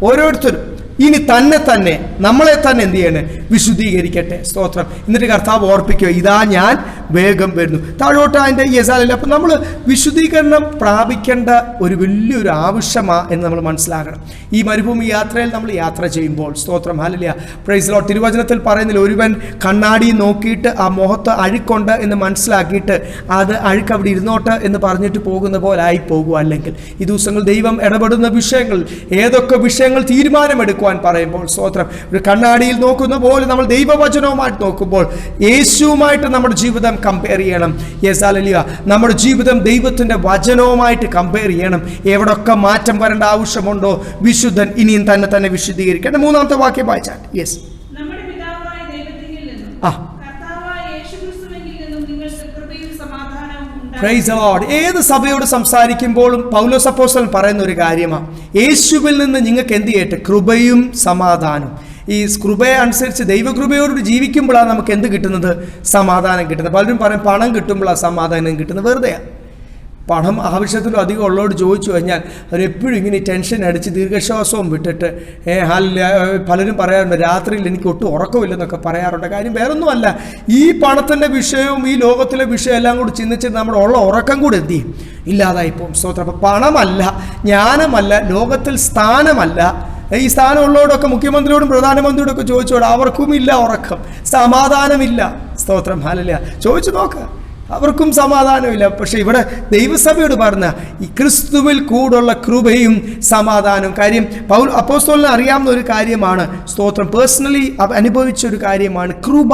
ഓരോരുത്തരും ഇനി തന്നെ നമ്മളെ തന്നെ എന്ത് ചെയ്യണേ? വിശുദ്ധീകരിക്കട്ടെ. സ്തോത്രം. എന്നിട്ട് കർത്താവ് ഓർപ്പിക്കുക, ഇതാ ഞാൻ വേഗം വരുന്നു. താഴോട്ട് അതിൻ്റെ യെസാലല്ല. അപ്പം നമ്മൾ വിശുദ്ധീകരണം പ്രാപിക്കേണ്ട ഒരു വലിയൊരു ആവശ്യമാണ് എന്ന് നമ്മൾ മനസ്സിലാക്കണം. ഈ മരുഭൂമി യാത്രയിൽ നമ്മൾ യാത്ര ചെയ്യുമ്പോൾ, സ്തോത്രം, ഹല്ലേലൂയ, പ്രൈസ് ലോർഡ്, തിരുവചനത്തിൽ പറയുന്നില്ല, ഒരുവൻ കണ്ണാടി നോക്കിയിട്ട് ആ മുഖത്ത് അഴുക്കുണ്ട് എന്ന് മനസ്സിലാക്കിയിട്ട് അത് അഴുക്ക് അവിടെ ഇരുന്നോട്ട് എന്ന് പറഞ്ഞിട്ട് പോകുന്ന പോലെ ആയി പോകുക. അല്ലെങ്കിൽ ഈ ദിവസങ്ങൾ ദൈവം ഇടപെടുന്ന വിഷയങ്ങൾ, ഏതൊക്കെ വിഷയങ്ങൾ തീരുമാനമെടുക്കും പറയുമ്പോൾ, സ്തോത്രം, ഒരു കണ്ണാടിയിൽ നോക്കുന്ന പോലെ നമ്മൾ ദൈവവചനവുമായിട്ട് നോക്കുമ്പോൾ യേശുവുമായിട്ട് നമ്മുടെ ജീവിതം കമ്പയർ ചെയ്യണം. Yes, hallelujah. നമ്മുടെ ജീവിതം ദൈവത്തിന്റെ വചനവുമായിട്ട് കമ്പയർ ചെയ്യണം. എവിടൊക്കെ മാറ്റം വരേണ്ട ആവശ്യമുണ്ടോ? വിശുദ്ധൻ ഇനിയും തന്നെ വിശുദ്ധീകരിക്കണം. 3-ാമത്തെ വാക്യം വായിച്ചാൽ. Yes, price the Lord. ഏത് സഭയോട് സംസാരിക്കുമ്പോഴും പൗലോസ് അപ്പോസ്തലൻ പറയുന്ന ഒരു കാര്യമാണ്, യേശുവിൽ നിന്ന് നിങ്ങൾക്ക് എന്ത് ചെയ്യട്ടെ? കൃപയും സമാധാനവും. ഈ കൃപയെ അനുസരിച്ച് ദൈവകൃപയോട് ജീവിക്കുമ്പോഴാണ് നമുക്ക് എന്ത് കിട്ടുന്നത്? സമാധാനം കിട്ടുന്നത്. പലരും പറയും പണം കിട്ടുമ്പോഴാണ് സമാധാനം കിട്ടുന്നത്. വെറുതെയാണ്. പണം ആവശ്യത്തിലും അധികം ഉള്ളവരോട് ചോദിച്ചു കഴിഞ്ഞാൽ അവരെപ്പോഴും ഇങ്ങനെ ടെൻഷൻ അടിച്ച് ദീർഘശ്വാസവും വിട്ടിട്ട് പലരും പറയാറുണ്ട് രാത്രിയിൽ എനിക്ക് ഒട്ടും ഉറക്കമില്ലെന്നൊക്കെ പറയാറുണ്ട്. കാര്യം വേറൊന്നുമല്ല, ഈ പണത്തിൻ്റെ വിഷയവും ഈ ലോകത്തിലെ വിഷയം എല്ലാം കൂടി ചിന്തിച്ചിട്ട് നമ്മുടെ ഉള്ള ഉറക്കം കൂടി എന്ത് ചെയ്യും, ഇല്ലാതായിപ്പോവും. സ്തോത്രം. അപ്പം പണമല്ല, ജ്ഞാനമല്ല, ലോകത്തിൽ സ്ഥാനമല്ല. ഈ സ്ഥാനമുള്ളവരോടൊക്കെ മുഖ്യമന്ത്രിയോടും പ്രധാനമന്ത്രിയോടൊക്കെ ചോദിച്ചോട് അവർക്കും ഇല്ല ഉറക്കം, സമാധാനമില്ല. സ്തോത്രം. ഹല്ലേലൂയ. ചോദിച്ചു നോക്കുക, അവർക്കും സമാധാനമില്ല. പക്ഷെ ഇവിടെ ദൈവസഭയോട് പറഞ്ഞ ഈ ക്രിസ്തുവിൽ കൂടുള്ള കൃപയും സമാധാനവും. കാര്യം അപ്പോസ്തലന് അറിയാവുന്ന ഒരു കാര്യമാണ്, സ്തോത്രം, പേഴ്സണലി അനുഭവിച്ച ഒരു കാര്യമാണ് കൃപ.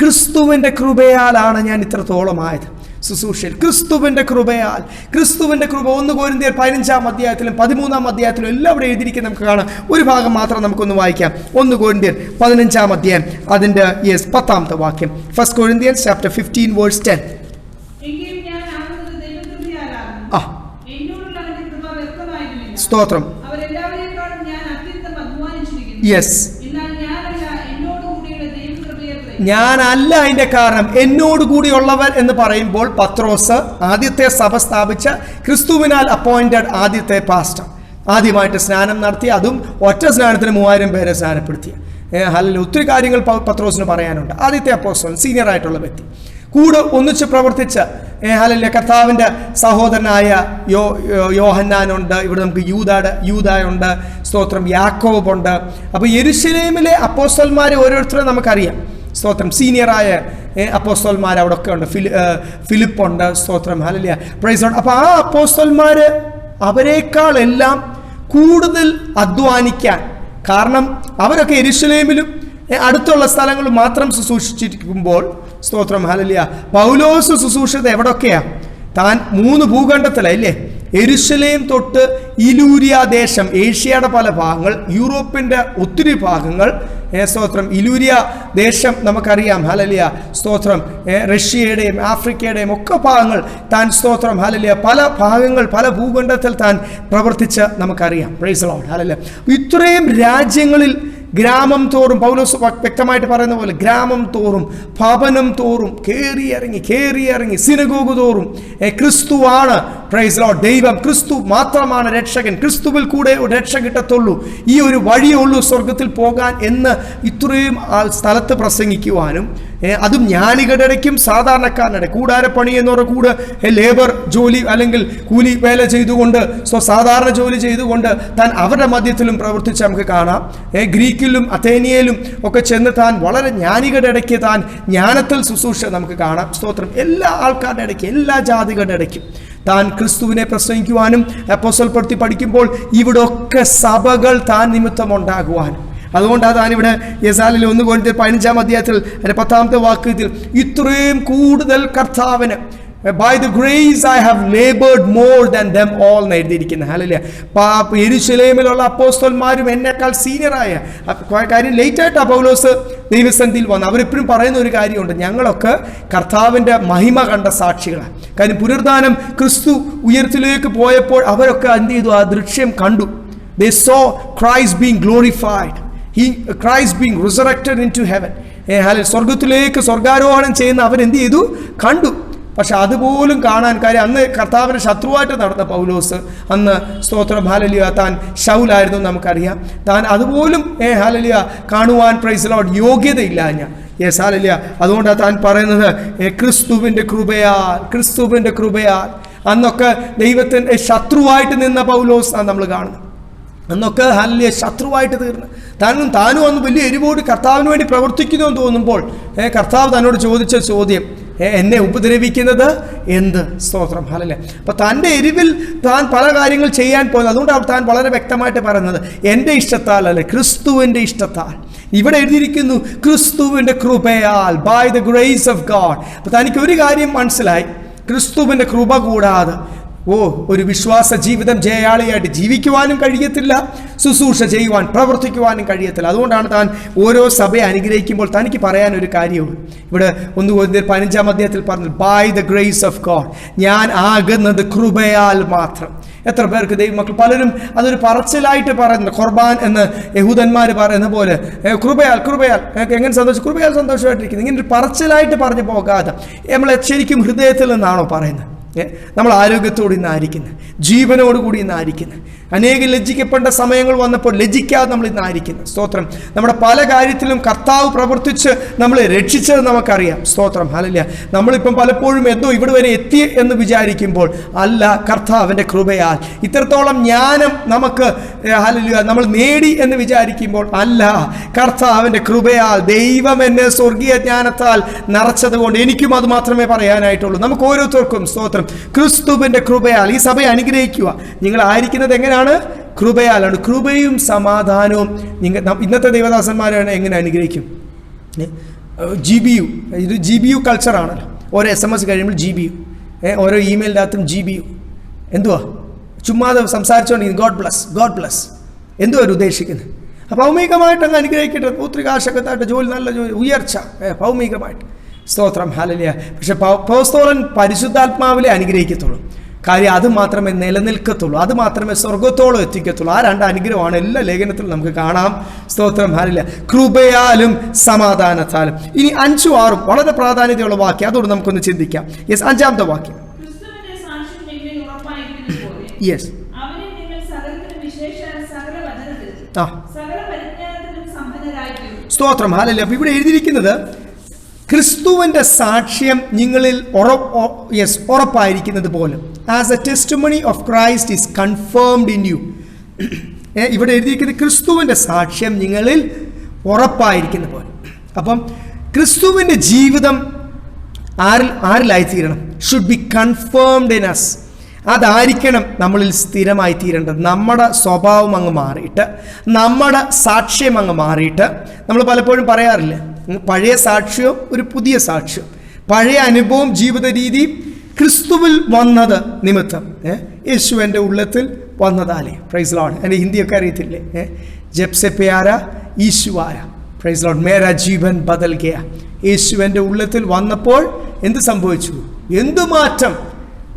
ക്രിസ്തുവിൻ്റെ കൃപയാലാണ് ഞാൻ ഇത്രത്തോളമായത് ശുശ്രൂഷയിൽ. ക്രിസ്തുവിൻ്റെ കൃപയാൽ. ക്രിസ്തുവിൻ്റെ കൃപ 1 കൊരിന്ത്യർ 15-ാം അധ്യായത്തിലും 13-ാം അധ്യായത്തിലും എല്ലാം അവിടെ എഴുതിയിരിക്കുന്നത് നമുക്ക് കാണാം. ഒരു ഭാഗം മാത്രം നമുക്കൊന്ന് വായിക്കാം. 1 കൊരിന്ത്യർ 15-ാം അധ്യായം അതിൻ്റെ 10-ാമത്തെ വാക്യം. 1 Corinthians chapter 15 verse 10. സ്തോത്രം. യെസ്, ഞാനല്ല അതിൻ്റെ കാരണം, എന്നോടുകൂടിയുള്ളവർ എന്ന് പറയുമ്പോൾ പത്രോസ് ആദ്യത്തെ സഭ സ്ഥാപിച്ച ക്രിസ്തുവിനാൽ അപ്പോയിന്റഡ് ആദ്യത്തെ പാസ്റ്റർ, ആദ്യമായിട്ട് സ്നാനം നടത്തി, അതും ഒറ്റ സ്നാനത്തിന് 3000 പേരെ സ്നാനപ്പെടുത്തിയ. ഹല്ലേലൂയ. ഒത്തിരി കാര്യങ്ങൾ പത്രോസിന് പറയാനുണ്ട്. ആദ്യത്തെ അപ്പോസ്തലൻ, സീനിയർ ആയിട്ടുള്ള വ്യക്തി, കൂടെ ഒന്നിച്ച് പ്രവർത്തിച്ച ഹല്ലേലൂയ കർത്താവിൻ്റെ സഹോദരനായ യോഹന്നാനുണ്ട്. ഇവിടെ നമുക്ക് യൂദായുണ്ട്. സ്തോത്രം. യാക്കോബുണ്ട്. അപ്പോൾ യെരുശലേമിലെ അപ്പോസ്തലന്മാരെ ഓരോരുത്തരും നമുക്കറിയാം. സ്തോത്രം. സീനിയറായ അപ്പോസ്തലന്മാർ അവിടെ ഒക്കെ ഉണ്ട്. ഫിലിപ്പുണ്ട്. സ്തോത്രം. ഹല്ലേലൂയ. Praise God. അപ്പോൾ ആ അപ്പോസ്തലന്മാർ അവരെക്കാളെല്ലാം കൂടുതൽ അധ്വാനിക്കാൻ, കാരണം അവരൊക്കെ യെരുശലേമിലും അടുത്തുള്ള സ്ഥലങ്ങളിൽ മാത്രം ശുശ്രൂഷിച്ചിരിക്കുമ്പോൾ, സ്തോത്രം, ഹല്ലേലൂയ, പൗലോസ് ശുശ്രൂഷിച്ചത് എവിടെയൊക്കെയാ? താൻ 3 ഭൂഖണ്ഡത്തിലല്ലേ? യെരുശലേം തൊട്ട് ഇലൂരിയ ദേശം, ഏഷ്യയുടെ പല ഭാഗങ്ങൾ, യൂറോപ്പിൻ്റെ ഒത്തിരി ഭാഗങ്ങൾ, സ്തോത്രം, ഇലൂരിയ ദേശം നമുക്കറിയാം. ഹല്ലേലൂയ. സ്തോത്രം. റഷ്യയുടെയും ആഫ്രിക്കയുടെയും ഒക്കെ ഭാഗങ്ങൾ താൻ, സ്തോത്രം, ഹല്ലേലൂയ, പല ഭാഗങ്ങൾ, പല ഭൂഖണ്ഡത്തിൽ താൻ പ്രവർത്തിച്ച് നമുക്കറിയാം. Price the Lord. ഹല്ലേലൂയ. ഇത്രയും രാജ്യങ്ങളിൽ ഗ്രാമം തോറും, പൗലോസ് വ്യക്തമായിട്ട് പറയുന്ന പോലെ, ഗ്രാമം തോറും ഭവനം തോറും കയറിയിറങ്ങി സിനഗോഗ് തോറും ക്രിസ്തുവാണ്, പ്രൈസ് ലോർഡ്, ദൈവം, ക്രിസ്തു മാത്രമാണ് രക്ഷകൻ, ക്രിസ്തുവിൽ കൂടെ രക്ഷ കിട്ടത്തുള്ളൂ, ഈ ഒരു വഴിയേ ഉള്ളൂ സ്വർഗത്തിൽ പോകാൻ എന്ന് ഇത്രയും സ്ഥലത്ത് പ്രസംഗിക്കുവാനും, അതും ജ്ഞാനികളുടെ ഇടയ്ക്കും സാധാരണക്കാരുടെ, കൂടാരപ്പണി എന്നവരുടെ കൂടെ ലേബർ ജോലി അല്ലെങ്കിൽ കൂലി വേല ചെയ്തുകൊണ്ട്, സാധാരണ ജോലി ചെയ്തുകൊണ്ട് താൻ അവരുടെ മധ്യത്തിലും പ്രവർത്തിച്ച് നമുക്ക് കാണാം. ഗ്രീക്കിലും അഥേനിയയിലും ഒക്കെ ചെന്ന് താൻ വളരെ ജ്ഞാനികളുടെ ഇടയ്ക്ക് താൻ ജ്ഞാനത്തിൽ ശുശ്രൂഷ നമുക്ക് കാണാം. സ്തോത്രം. എല്ലാ ആൾക്കാരുടെ ഇടയ്ക്ക്, എല്ലാ ജാതികളുടെ ഇടയ്ക്കും താൻ ക്രിസ്തുവിനെ പ്രസംഗിക്കുവാനും അപ്പോസ്തലപ്രവൃത്തി പഠിക്കുമ്പോൾ ഇവിടെയൊക്കെ സഭകൾ താൻ നിമിത്തമുണ്ടാകുവാനും, അതുകൊണ്ടാണ് താനിവിടെ യെസാലിൽ 1 കൊരിന്ത്യർ 15-ാം അധ്യായത്തിൽ 10-ാമത്തെ വാക്യത്തിൽ ഇത്രയും കൂടുതൽ കർത്താവിന് by the grace I have labored more than them all എന്ന് എഴുതിയിരിക്കുന്നത്. ഹല്ലേലൂയ. യെരുശലേമിലുള്ള അപ്പോസ്തലന്മാരും എന്നെക്കാൾ സീനിയറായ കാര്യം, ലേറ്റായിട്ടാണ് പൗലോസ് ദൈവസന്നിധിയിൽ വന്നത്. അവരെപ്പോഴും പറയുന്ന ഒരു കാര്യമുണ്ട്, ഞങ്ങളൊക്കെ കർത്താവിൻ്റെ മഹിമ കണ്ട സാക്ഷികളാണ്. കാര്യം പുനരുദ്ധാനം, ക്രിസ്തു ഉയരത്തിലേക്ക് പോയപ്പോൾ അവരൊക്കെ എന്ത് ചെയ്തു? ആ ദൃശ്യം കണ്ടു. They saw Christ being glorified. Christ being resurrected into heaven. സ്വർഗത്തിലേക്ക് സ്വർഗാരോഹണം ചെയ്യുന്ന അവരെന്ത് ചെയ്തു? കണ്ടു. പക്ഷെ അതുപോലും കാണാൻ, കാര്യം അന്ന് കർത്താവിൻ്റെ ശത്രുവായിട്ട് നടന്ന പൗലോസ്, അന്ന്, സ്തോത്രം, ഹല്ലേലൂയ, താൻ ശൗലായിരുന്നു നമുക്കറിയാം. താൻ അതുപോലും ഹല്ലേലൂയ കാണുവാൻ, പ്രൈസ് ദി ലോർഡ്, യോഗ്യതയില്ല ഞാൻ. Yes, hallelujah. അതുകൊണ്ടാണ് താൻ പറയുന്നത് ക്രിസ്തുവിൻ്റെ കൃപയാൽ. അന്നൊക്കെ ദൈവത്തിൻ്റെ ശത്രുവായിട്ട് നിന്ന പൗലോസ് ആണ് നമ്മൾ കാണുന്നത്. അന്നൊക്കെ ഹല്ലേലൂയ ശത്രുവായിട്ട് തീർന്ന് താനും അന്ന് വലിയ എരിവോട് കർത്താവിന് വേണ്ടി പ്രവർത്തിക്കുന്നു എന്ന് തോന്നുമ്പോൾ കർത്താവ് തന്നോട് ചോദിച്ച ചോദ്യം, എന്നെ ഉപദ്രവിക്കുന്നത് എന്ത്? സ്തോത്രം. ഹല്ലേലൂയ. അപ്പോൾ തൻ്റെ എരിവിൽ താൻ പല കാര്യങ്ങൾ ചെയ്യാൻ പോകുന്നത്. അതുകൊണ്ടാണ് താൻ വളരെ വ്യക്തമായിട്ട് പറയുന്നത്, എൻ്റെ ഇഷ്ടത്താൽ അല്ല, ക്രിസ്തുവിൻ്റെ ഇഷ്ടത്താൽ. ഇവിടെ എഴുതിയിരിക്കുന്നു ക്രിസ്തുവിൻ്റെ കൃപയാൽ, by the grace of God. അപ്പോൾ തനിക്ക് ഒരു കാര്യം മനസ്സിലായി, ക്രിസ്തുവിൻ്റെ കൃപ കൂടാതെ ഒരു വിശ്വാസ ജീവിതം ജയാളിയായിട്ട് ജീവിക്കുവാനും കഴിയത്തില്ല, ശുശ്രൂഷ ചെയ്യുവാൻ, പ്രവർത്തിക്കുവാനും കഴിയത്തില്ല. അതുകൊണ്ടാണ് താൻ ഓരോ സഭയെ അനുഗ്രഹിക്കുമ്പോൾ തനിക്ക് പറയാനൊരു കാര്യമുള്ളൂ. ഇവിടെ 1 കൊരിന്ത്യർ 15-ാം അധ്യായത്തിൽ പറഞ്ഞു, by the grace of God, ഞാൻ ആകുന്നത് കൃപയാൽ മാത്രം. എത്ര പേർക്ക് ദൈവമക്കൾ, പലരും അതൊരു പറച്ചിലായിട്ട് പറയുന്നത്, ഖുർബാൻ എന്ന് യഹൂദന്മാർ പറയുന്ന പോലെ, കൃപയാൽ എങ്ങനെ സന്തോഷം, കൃപയാൽ സന്തോഷമായിട്ടിരിക്കുന്നത്, ഇങ്ങനെ ഒരു പറച്ചിലായിട്ട് പറഞ്ഞു പോകാതെ നമ്മൾ ശരിക്കും ഹൃദയത്തിൽ നിന്നാണോ പറയുന്നത്? നമ്മൾ ആരോഗ്യത്തോടെ ഇന്നായിരിക്കുന്നത്, ജീവനോടുകൂടി ഇന്നായിരിക്കുന്നത്. അനേകം ലജ്ജിക്കപ്പെട്ട സമയങ്ങൾ വന്നപ്പോൾ ലജ്ജിക്കാതെ നമ്മൾ ഇന്നായിരിക്കുന്നത്. സ്തോത്രം. നമ്മുടെ പല കാര്യത്തിലും കർത്താവ് പ്രവർത്തിച്ച് നമ്മളെ രക്ഷിച്ചത് നമുക്കറിയാം. സ്തോത്രം. ഹല്ലേലൂയ. നമ്മളിപ്പം പലപ്പോഴും എന്തോ ഇവിടെ വരെ എത്തി എന്ന് വിചാരിക്കുമ്പോൾ അല്ല, കർത്താവിൻ്റെ കൃപയാൽ. ഇത്രത്തോളം ജ്ഞാനം നമുക്ക് ഹല്ലേലൂയ നമ്മൾ നേടി എന്ന് വിചാരിക്കുമ്പോൾ അല്ല, കർത്താവിൻ്റെ കൃപയാൽ ദൈവം എന്നെ സ്വർഗീയ ജ്ഞാനത്താൽ നിറച്ചതുകൊണ്ട് എനിക്കും അത് മാത്രമേ പറയാനായിട്ടുള്ളൂ. നമുക്ക് ഓരോരുത്തർക്കും സ്തോത്രം ക്രിസ്തുവിൻ്റെ കൃപയാൽ ഈ സഭയെ അനുഗ്രഹിക്കുക. നിങ്ങൾ ആയിരിക്കുന്നത് എങ്ങനെയാണ്? കൃപയാലാണ്. കൃപയും സമാധാനവും നിങ്ങൾ ഇന്നത്തെ ദൈവദാസന്മാരാണ് എങ്ങനെ അനുഗ്രഹിക്കും? ഇത് GBU കൾച്ചറാണല്ലോ. ഓരോ SMS കഴിയുമ്പോൾ GBU, ഓരോ ഇമെയിലിൻ്റെ അകത്തും GBU. എന്തുവാ? ചുമ്മാതെ സംസാരിച്ചുകൊണ്ടിരിക്കുന്നു. ഗോഡ് ബ്ലസ് എന്തുവാ അവർ ഉദ്ദേശിക്കുന്നത്? ഭൗമികമായിട്ട് അങ്ങ് അനുഗ്രഹിക്കട്ടെ, പൂത്രികാശകത്തായിട്ട് ജോലി, നല്ല ജോലി, ഉയർച്ച ഭൗമികമായിട്ട്. സ്തോത്രം. ഹല്ലേലൂയ. പക്ഷെ അപ്പോസ്തലൻ പരിശുദ്ധാത്മാവിലെ അനുഗ്രഹിക്കത്തുള്ളൂ. കാര്യം അത് മാത്രമേ നിലനിൽക്കത്തുള്ളൂ, അത് മാത്രമേ സ്വർഗത്തോളം എത്തിക്കത്തുള്ളൂ. ആ രണ്ട് അനുഗ്രഹമാണ് എല്ലാ ലേഖനത്തിലും നമുക്ക് കാണാം. സ്തോത്രം. ഹല്ലേലൂയ. കൃപയാലും സമാധാനത്താലും. ഇനി 5ഉം 6ഉം വളരെ പ്രാധാന്യതയുള്ള വാക്യം, അതോട് നമുക്കൊന്ന് ചിന്തിക്കാം. യെസ്, 5ാമത്തെ വാക്യം. യെസ്. സ്തോത്രം. ഹല്ലേലൂയ. അപ്പോൾ ഇവിടെ എഴുതിയിരിക്കുന്നത് ക്രിസ്തുവിൻ്റെ സാക്ഷ്യം നിങ്ങളിൽ ഉറപ്പായിരിക്കുന്നത് പോലെ, as a testimony of Christ is confirmed in you. ഇവിടെ എഴുതിയിരിക്കുന്നത് ക്രിസ്തുവിൻ്റെ സാക്ഷ്യം നിങ്ങളിൽ ഉറപ്പായിരിക്കുന്ന പോലെ. അപ്പം ക്രിസ്തുവിൻ്റെ ജീവിതം ആരിലായിത്തീരണം? Should be confirmed in us. അതായിരിക്കണം നമ്മളിൽ സ്ഥിരമായി തീരേണ്ടത്. നമ്മുടെ സ്വഭാവം അങ്ങ് മാറിയിട്ട്, നമ്മുടെ സാക്ഷ്യം അങ്ങ് മാറിയിട്ട്. നമ്മൾ പലപ്പോഴും പറയാറില്ല, പഴയ സാക്ഷ്യവും ഒരു പുതിയ സാക്ഷ്യം, പഴയ അനുഭവം, ജീവിത രീതി ക്രിസ്തുവിൽ വന്നത് നിമിത്തം, യേശു എൻ്റെ ഉള്ളത്തിൽ വന്നതാലേ. Praise Lord. എൻ്റെ ഹിന്ദിയൊക്കെ അറിയത്തില്ലേ? ജബ്സെ പ്യാരാ ഈശുവായ. Praise Lord. മേരാ ജീവൻ ബദൽ ഗയാ. യേശു എൻ്റെ ഉള്ളത്തിൽ വന്നപ്പോൾ എന്ത് സംഭവിച്ചു? എന്തു മാറ്റം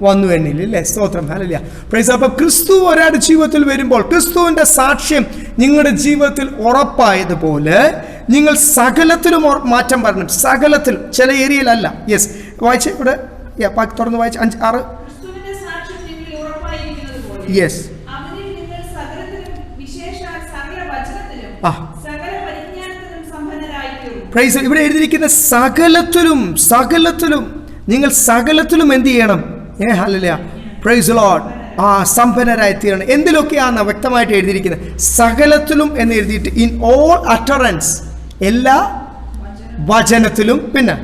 വന്നു എന്നിൽ, അല്ലേ? സ്തോത്രം. ഹല്ലേലൂയ. പ്രൈസ്. അപ്പോൾ ക്രിസ്തു ഒരാളുടെ ജീവിതത്തിൽ വരുമ്പോൾ ക്രിസ്തുവിൻ്റെ സാക്ഷ്യം നിങ്ങളുടെ ജീവിതത്തിൽ ഉറപ്പായതുപോലെ നിങ്ങൾ സകലത്തിലും മാറ്റം വരണം. സകലത്തിലും, ചില ഏരിയയിലല്ല. യെസ്, വായിച്ചേ ഇവിടെ, തുറന്ന് വായിച്ച് 5-6. യെസ്. പ്രൈസ്. ഇവിടെ എഴുതിയിരിക്കുന്ന സകലത്തിലും നിങ്ങൾ സകലത്തിലും എന്ത് ചെയ്യണം? ഹല്ലേലൂയ. Praise Lord. സമ്പന്നരായി തീരണം. എന്തിലൊക്കെയാണ് വ്യക്തമായിട്ട് എഴുതിയിരിക്കുന്നത്? സകലത്തിലും എന്ന് എഴുതിയിട്ട് ഇൻ ഓൾ അട്ടറൻസ്, എല്ലാ വചനത്തിലും, പിന്നെ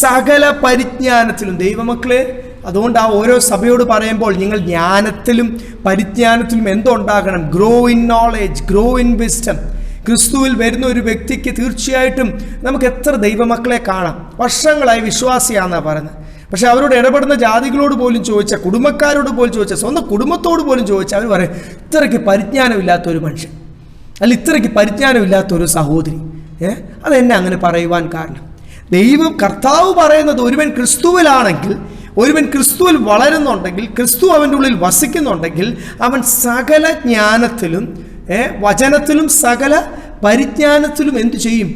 സകല പരിജ്ഞാനത്തിലും. ദൈവമക്കളെ, അതുകൊണ്ട് ആ ഓരോ സഭയോട് പറയുമ്പോൾ നിങ്ങൾ ജ്ഞാനത്തിലും പരിജ്ഞാനത്തിലും എന്തുണ്ടാകണം? Grow in knowledge, grow in wisdom. ക്രിസ്തുവിൽ വരുന്ന ഒരു വ്യക്തിക്ക് തീർച്ചയായിട്ടും നമുക്ക് എത്ര ദൈവമക്കളെ കാണാം, വർഷങ്ങളായി വിശ്വാസിയാണെന്നാണ് പറയുന്നത്. പക്ഷെ അവരോട് ഇടപെടുന്ന ജാതികളോട് പോലും ചോദിച്ചാൽ, കുടുംബക്കാരോട് പോലും ചോദിച്ചാൽ, സ്വന്തം കുടുംബത്തോട് പോലും ചോദിച്ചാൽ അവർ പറയും ഇത്രയ്ക്ക് പരിജ്ഞാനമില്ലാത്തൊരു മനുഷ്യൻ, അല്ല ഇത്രയ്ക്ക് പരിജ്ഞാനമില്ലാത്തൊരു സഹോദരി. അതെന്നെ അങ്ങനെ പറയുവാൻ കാരണം, ദൈവം കർത്താവ് പറയുന്നത് ഒരുവൻ ക്രിസ്തുവിലാണെങ്കിൽ, ഒരുവൻ ക്രിസ്തുവിൽ വളരുന്നുണ്ടെങ്കിൽ, ക്രിസ്തു അവൻ്റെ ഉള്ളിൽ വസിക്കുന്നുണ്ടെങ്കിൽ അവൻ സകല ജ്ഞാനത്തിലും വചനത്തിലും സകല പരിജ്ഞാനത്തിലും എന്തു ചെയ്യും?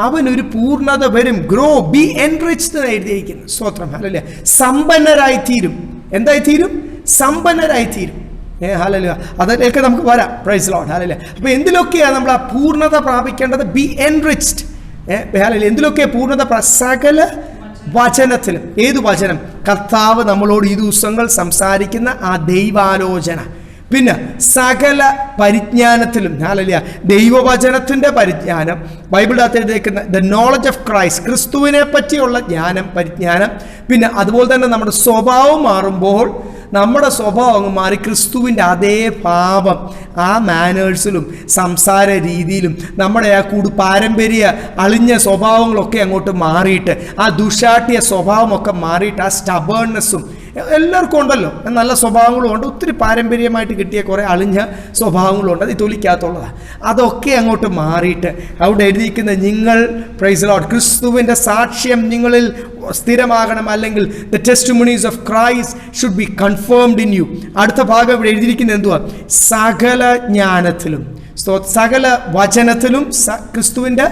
അവനൊരു പൂർണ്ണത വരും. ഗ്രോ, ബി എൻറിച്ച്ഡ് എന്ന് എഴുതിയിരിക്കുന്നു. സ്തോത്രം. ഹല്ലേലൂയ. സമ്പന്നരായിത്തീരും. എന്തായിത്തീരും? സമ്പന്നരായിത്തീരും. ഹല്ലേലൂയ. അതിലേക്ക് നമുക്ക് വരാം. Praise Lord. ഹല്ലേലൂയ. അപ്പോൾ എന്തിലൊക്കെയാണ് നമ്മൾ ആ പൂർണ്ണത പ്രാപിക്കേണ്ടത്? Be enriched. ഹല്ലേലൂയ. എന്തിലൊക്കെ പൂർണ്ണത? സകല വചനത്തിലും. ഏത് വചനം? കർത്താവ് നമ്മളോട് ഈ ദിവസങ്ങൾ സംസാരിക്കുന്ന ആ ദൈവാലോചന. പിന്നെ സകല പരിജ്ഞാനത്തിലും. ഹല്ലേലൂയ. ദൈവവചനത്തിൻ്റെ പരിജ്ഞാനം, ബൈബിളിനകത്ത് എഴുതിയിരിക്കുന്ന ദ നോളജ് ഓഫ് ക്രൈസ്റ്റ്, ക്രിസ്തുവിനെ പറ്റിയുള്ള ജ്ഞാനം, പരിജ്ഞാനം. പിന്നെ അതുപോലെ തന്നെ നമ്മുടെ സ്വഭാവം മാറുമ്പോൾ നമ്മുടെ സ്വഭാവം അങ്ങ് മാറി ക്രിസ്തുവിൻ്റെ അതേ ഭാവം ആ മാനേഴ്സിലും സംസാര രീതിയിലും നമ്മുടെ ആ പാരമ്പര്യ അളിഞ്ഞ സ്വഭാവങ്ങളൊക്കെ അങ്ങോട്ട് മാറിയിട്ട്, ആ ദുഷാട്ടിയ സ്വഭാവമൊക്കെ മാറിയിട്ട്, ആ സ്റ്റബേൺനെസ്സും എല്ലാവർക്കും ഉണ്ടല്ലോ, നല്ല സ്വഭാവങ്ങളും ഉണ്ട്. ഒത്തിരി പാരമ്പര്യമായിട്ട് കിട്ടിയ കുറേ അളിഞ്ഞ സ്വഭാവങ്ങളുണ്ട്, അത് ഈ തൊലിക്കകത്തുള്ളതാണ്. അതൊക്കെ അങ്ങോട്ട് മാറിയിട്ട് അവിടെ എഴുതിയിരിക്കുന്ന നിങ്ങൾ, പ്രൈസ് ലോർഡ്, ക്രിസ്തുവിൻ്റെ സാക്ഷ്യം നിങ്ങളിൽ സ്ഥിരമാകണം, അല്ലെങ്കിൽ the testimonies of Christ should be confirmed in you. അടുത്ത ഭാഗം ഇവിടെ എഴുതിയിരിക്കുന്നത് എന്തുവാ? സകല ജ്ഞാനത്തിലും, സകല വചനത്തിലും, ക്രിസ്തുവിൻ്റെ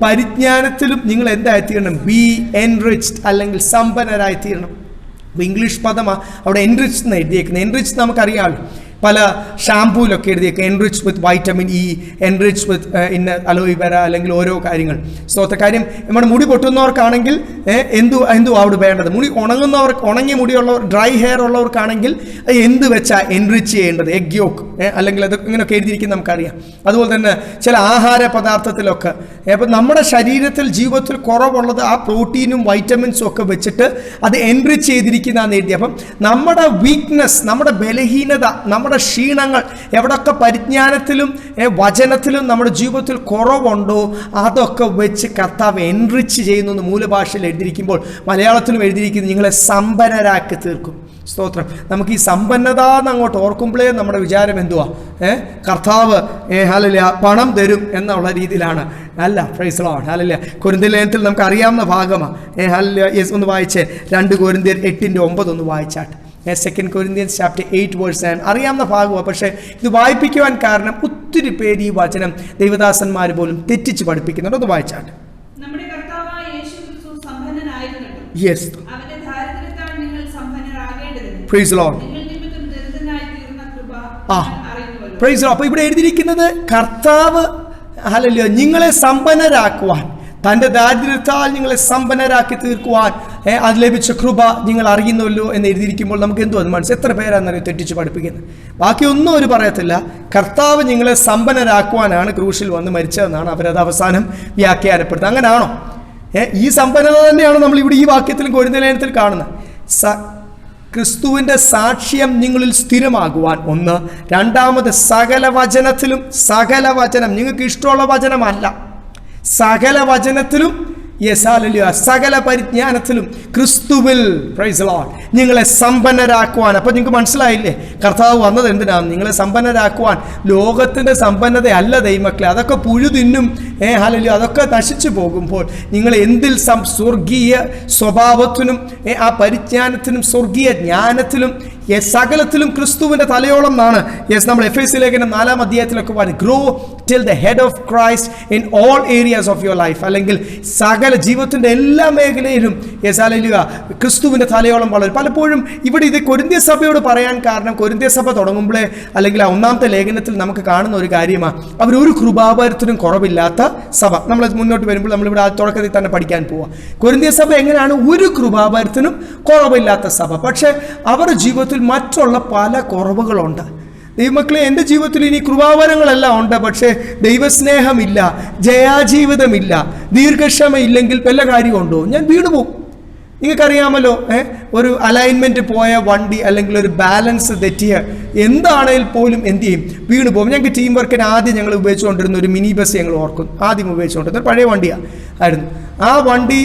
പരിജ്ഞാനത്തിലും നിങ്ങൾ എന്തായിത്തീരണം? ബി എൻറിച്ച്ഡ്, അല്ലെങ്കിൽ സമ്പന്നരായിത്തീരണം. അപ്പോൾ ഇംഗ്ലീഷ് പദമാണ് അവിടെ എൻറിച്ച് എന്ന് എഴുതിയേക്കുന്നത്. എൻറിച്ച് നമുക്കറിയാമല്ലോ, പല ഷാമ്പൂലൊക്കെ എഴുതിയേക്കുക enrich with vitamin E, enrich with ഇന്ന അലോയിവെറ, അല്ലെങ്കിൽ ഓരോ കാര്യങ്ങൾ. സ്തോത്ര. കാര്യം നമ്മുടെ മുടി പൊട്ടുന്നവർക്കാണെങ്കിൽ എന്തു അവിടെ വേണ്ടത്, മുടി ഉണങ്ങിയ മുടിയുള്ളവർ, ഡ്രൈ ഹെയർ ഉള്ളവർക്കാണെങ്കിൽ എന്ത് വെച്ചാൽ എൻറിച്ച് ചെയ്യേണ്ടത്, എഗ് യോക്ക് അല്ലെങ്കിൽ അത് ഇങ്ങനെയൊക്കെ എഴുതിയിരിക്കുന്നത് നമുക്കറിയാം. അതുപോലെ തന്നെ ചില ആഹാര പദാർത്ഥത്തിലൊക്കെ അപ്പം നമ്മുടെ ശരീരത്തിൽ ജീവിതത്തിൽ കുറവുള്ളത് ആ പ്രോട്ടീനും വൈറ്റമിൻസും ഒക്കെ വെച്ചിട്ട് അത് എൻറിച്ച് ചെയ്തിരിക്കുന്നതെന്ന് എഴുതി. അപ്പം നമ്മുടെ വീക്ക്നെസ്, നമ്മുടെ ബലഹീനത, നമ്മുടെ ക്ഷീണങ്ങൾ, എവിടെയൊക്കെ പരിജ്ഞാനത്തിലും വചനത്തിലും നമ്മുടെ ജീവിതത്തിൽ കുറവുണ്ടോ അതൊക്കെ വെച്ച് കർത്താവ് എൻറിച്ച് ചെയ്യുന്നു എന്ന് മൂലഭാഷയിൽ എഴുതിയിരിക്കുമ്പോൾ മലയാളത്തിലും എഴുതിയിരിക്കുന്നത് നിങ്ങളെ സമ്പന്നരാക്കി തീർക്കും. സ്തോത്രം. നമുക്ക് ഈ സമ്പന്നത അങ്ങോട്ട് ഓർക്കുമ്പോഴേ നമ്മുടെ വിചാരം എന്തുവാ, കർത്താവ് ഹല്ലേലൂയ പണം തരും എന്നുള്ള രീതിയിലാണ്. അല്ല, പ്രൈസ് ലോർഡ്, ഹല്ലേലൂയ. കൊരിന്ത്യർ ലേഖനത്തിൽ നമുക്ക് അറിയാവുന്ന ഭാഗമാണ്. ഹല്ലേലൂയ. ഒന്ന് വായിച്ചേ, 2 കൊരിന്ത്യർ 8:9 ഒന്ന് വായിച്ചാട്ട്. 2 Corinthians chapter 8 verse 9 അറിയാവുന്ന ഭാഗമാണ്. പക്ഷേ ഇത് വായിപ്പിക്കുവാൻ കാരണം ഒത്തിരി പേര് ഈ വചനം ദൈവദാസന്മാർ പോലും തെറ്റിച്ച് പഠിപ്പിക്കുന്നുണ്ട്. ഒന്ന് വായിച്ചാട്ട്. നമ്മുടെ കർത്താവായ യേശുക്രിസ്തു സമ്പന്നനായിരുന്നല്ലോ. യെസ്. അവന്റെ ദാരിദ്ര്യത്താൽ നിങ്ങൾ സമ്പന്നരാകേണ്ടതിന് പ്രൈസ് ലോർഡ്. നിങ്ങൾ നിമിത്തം ദരിദ്രനായി തീർന്ന കൃപ അറിയുന്നുവല്ലോ. Praise Lord. അപ്പോൾ ഇവിടെ എഴുതിയിരിക്കുന്നത് കർത്താവ് ഹല്ലേലൂയ നിങ്ങളെ സമ്പന്നരാക്കുവാൻ, തൻ്റെ ദാരിദ്ര്യത്താൽ നിങ്ങളെ സമ്പന്നരാക്കി തീർക്കുവാൻ അത് ലഭിച്ച കൃപ നിങ്ങൾ അറിയുന്നുവല്ലോ എന്ന് എഴുതിയിരിക്കുമ്പോൾ നമുക്ക് എന്തോ അത് മനസ്സിൽ എത്ര പേരാണെന്നറിയോ തെറ്റിച്ച് പഠിപ്പിക്കുന്നത്. ബാക്കിയൊന്നും അവർ പറയത്തില്ല. കർത്താവ് നിങ്ങളെ സമ്പന്നരാക്കുവാനാണ് ക്രൂശിൽ വന്ന് മരിച്ചതെന്നാണ് അവരത് അവസാനം വ്യാഖ്യാനപ്പെടുത്തുന്നത്. അങ്ങനെയാണോ? ഈ സമ്പന്നത തന്നെയാണ് നമ്മൾ ഇവിടെ ഈ വാക്യത്തിലും കൊരിന്ത്യർ ലേഖനത്തിൽ കാണുന്നത്. ക്രിസ്തുവിൻ്റെ സാക്ഷ്യം നിങ്ങളിൽ സ്ഥിരമാകുവാൻ ഒന്ന്. രണ്ടാമത് സകല വചനത്തിലും, സകല വചനം നിങ്ങൾക്ക് ഇഷ്ടമുള്ള വചനമല്ല, സകല വചനത്തിലും, യെസാലലിയ സകല പരിജ്ഞാനത്തിലും ക്രിസ്തുവിൽ, പ്രൈസ് ലോർഡ്, നിങ്ങളെ സമ്പന്നരാക്കുവാൻ. അപ്പം നിങ്ങൾക്ക് മനസ്സിലായില്ലേ കർത്താവ് വന്നത് എന്തിനാണ്? നിങ്ങളെ സമ്പന്നരാക്കുവാൻ. ലോകത്തിൻ്റെ സമ്പന്നതയല്ല ദൈവമക്കളെ, അതൊക്കെ പുഴു തിന്നും. ഹല്ലേലൂയ. അതൊക്കെ നശിച്ചു പോകുമ്പോൾ നിങ്ങൾ എന്തിൽ സ്വർഗീയ സ്വഭാവത്തിനും ആ പരിജ്ഞാനത്തിനും സ്വർഗീയ ജ്ഞാനത്തിലും സകലത്തിലും ക്രിസ്തുവിൻ്റെ തലയോളം എന്നാണ് നമ്മൾ എഫേസ്യ ലേഖനം 4-ാം അധ്യായത്തിലൊക്കെ പറയുന്നത്. Grow till the head of Christ in all areas of your life, അല്ലെങ്കിൽ സകല ജീവിതത്തിൻ്റെ എല്ലാ മേഖലയിലും ഹല്ലേലൂയ ക്രിസ്തുവിൻ്റെ തലയോളം വളരും. പലപ്പോഴും ഇവിടെ ഇത് കൊരിന്ത്യ സഭയോട് പറയാൻ കാരണം, കൊരിന്ത്യ സഭ തുടങ്ങുമ്പോഴേ അല്ലെങ്കിൽ ആ 1-ാമത്തെ ലേഖനത്തിൽ നമുക്ക് കാണുന്ന ഒരു കാര്യമാണ്, അവരൊരു കൃപാവരത്തിനും കുറവില്ലാത്ത സഭ. നമ്മൾ മുന്നോട്ട് വരുമ്പോൾ നമ്മളിവിടെ ആ തുടക്കത്തിൽ തന്നെ പഠിക്കാൻ പോവാം. കൊരിന്ത്യ സഭ എങ്ങനെയാണ് ഒരു കൃപാവരത്തിനും കുറവില്ലാത്ത സഭ. പക്ഷേ അവരുടെ ജീവിതത്തിൽ മറ്റുള്ള പല കുറവുകളുണ്ട്. ദൈവമക്കളെ, എൻ്റെ ജീവിതത്തിൽ ഇനി കൃപാവരങ്ങളെല്ലാം ഉണ്ട്, പക്ഷേ ദൈവസ്നേഹമില്ല, ജയാജീവിതമില്ല, ദീർഘക്ഷമ ഇല്ലെങ്കിൽ വല്ല കാര്യമുണ്ടോ? ഞാൻ വീണുപോകും. നിങ്ങൾക്കറിയാമല്ലോ, ഒരു അലൈൻമെൻറ്റ് പോയ വണ്ടി അല്ലെങ്കിൽ ഒരു ബാലൻസ് തെറ്റിയ എന്താണെങ്കിൽ പോലും എന്ത് ചെയ്യും? വീണ് പോകും. ഞങ്ങൾക്ക് ടീം വർക്കിന് ആദ്യം ഞങ്ങൾ ഉപയോഗിച്ചുകൊണ്ടിരുന്ന ഒരു മിനി ബസ് ഞങ്ങൾ ഓർക്കും. ആദ്യം ഉപയോഗിച്ചുകൊണ്ടിരുന്ന പഴയ വണ്ടിയാണ് ആയിരുന്നു. ആ വണ്ടി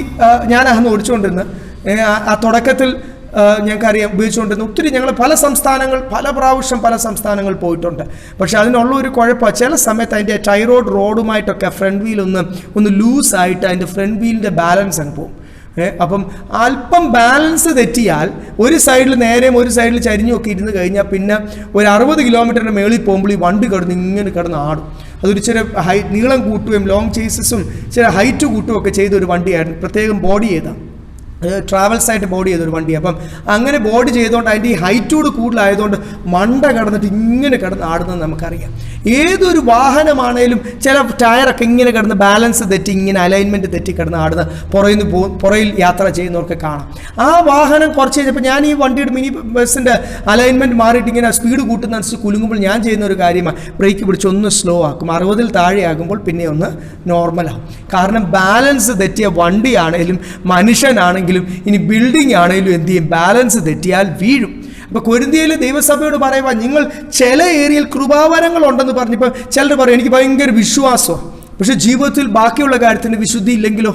ഞാൻ അന്ന് ഓടിച്ചുകൊണ്ടിരുന്നത്. ആ തുടക്കത്തിൽ ഞങ്ങൾക്കറിയാം ഉപയോഗിച്ചുകൊണ്ടിരുന്ന ഒത്തിരി ഞങ്ങൾ പല പ്രാവശ്യം പല സംസ്ഥാനങ്ങൾ പോയിട്ടുണ്ട്. പക്ഷെ അതിനുള്ള ഒരു കുഴപ്പം, ചില സമയത്ത് അതിൻ്റെ ടൈറോഡ് റോഡുമായിട്ടൊക്കെ ഫ്രണ്ട് വീൽ ഒന്ന് ലൂസായിട്ട് അതിൻ്റെ ഫ്രണ്ട് വീലിൻ്റെ ബാലൻസ് അങ്ങ് പോകും. അപ്പം അല്പം ബാലൻസ് തെറ്റിയാൽ ഒരു സൈഡിൽ നേരെയും ഒരു സൈഡിൽ ചരിഞ്ഞുമൊക്കെ ഇരുന്ന് കഴിഞ്ഞാൽ പിന്നെ ഒരു 60 കിലോമീറ്ററിൻ്റെ മേളിൽ പോകുമ്പോൾ ഈ വണ്ടി ഇങ്ങനെ കിടന്ന് ആടും. അതൊരു ചില നീളം കൂട്ടുകയും ലോങ് ചേസസും ചില ഹൈറ്റ് കൂട്ടുകയും ഒക്കെ ചെയ്തൊരു വണ്ടിയായിരുന്നു. പ്രത്യേകം ബോഡി ചെയ്താൽ ട്രാവൽസായിട്ട് ബോഡി ചെയ്തൊരു വണ്ടി. അപ്പം അങ്ങനെ ബോഡി ചെയ്തുകൊണ്ട് അതിൻ്റെ ഈ ഹൈറ്റോട് കൂടുതലായതുകൊണ്ട് മണ്ട കിടന്നിട്ട് ഇങ്ങനെ കിടന്ന് ആടുന്നത് നമുക്കറിയാം. ഏതൊരു വാഹനമാണേലും ചില ടയറൊക്കെ ഇങ്ങനെ കിടന്ന് ബാലൻസ് തെറ്റി ഇങ്ങനെ അലൈൻമെൻറ്റ് തെറ്റി കിടന്ന് ആടുന്ന പുറയിൽ യാത്ര ചെയ്യുന്നവർക്ക് കാണാം. ആ വാഹനം കുറച്ച് കഴിഞ്ഞപ്പോൾ ഞാൻ ഈ വണ്ടിയുടെ മിനി ബസ്സിൻ്റെ അലൈൻമെൻറ്റ് മാറിയിട്ട് ഇങ്ങനെ സ്പീഡ് കൂട്ടുന്നതനുസരിച്ച് കുലുങ്ങുമ്പോൾ ഞാൻ ചെയ്യുന്ന ഒരു കാര്യമാണ്, ബ്രേക്ക് പിടിച്ച് ഒന്ന് സ്ലോ ആക്കും. 60-ൽ താഴെയാകുമ്പോൾ പിന്നെ ഒന്ന് നോർമലാകും. കാരണം ബാലൻസ് തെറ്റിയ വണ്ടിയാണേലും മനുഷ്യനാണെങ്കിലും ഇനി ബിൽഡിംഗ് ആണെങ്കിലും എന്ത് ചെയ്യും? ബാലൻസ് തെറ്റിയാൽ വീഴും. അപ്പോൾ കൊരിന്ത്യയിലെ ദൈവസഭയോട് പറയുക, നിങ്ങൾ ചില ഏരിയയിൽ കൃപാവരങ്ങൾ ഉണ്ടെന്ന് പറഞ്ഞപ്പോൾ ചിലർ പറയും എനിക്ക് ഭയങ്കര വിശ്വാസമാണ്, പക്ഷെ ജീവിതത്തിൽ ബാക്കിയുള്ള കാര്യത്തിന് വിശുദ്ധി ഇല്ലെങ്കിലോ,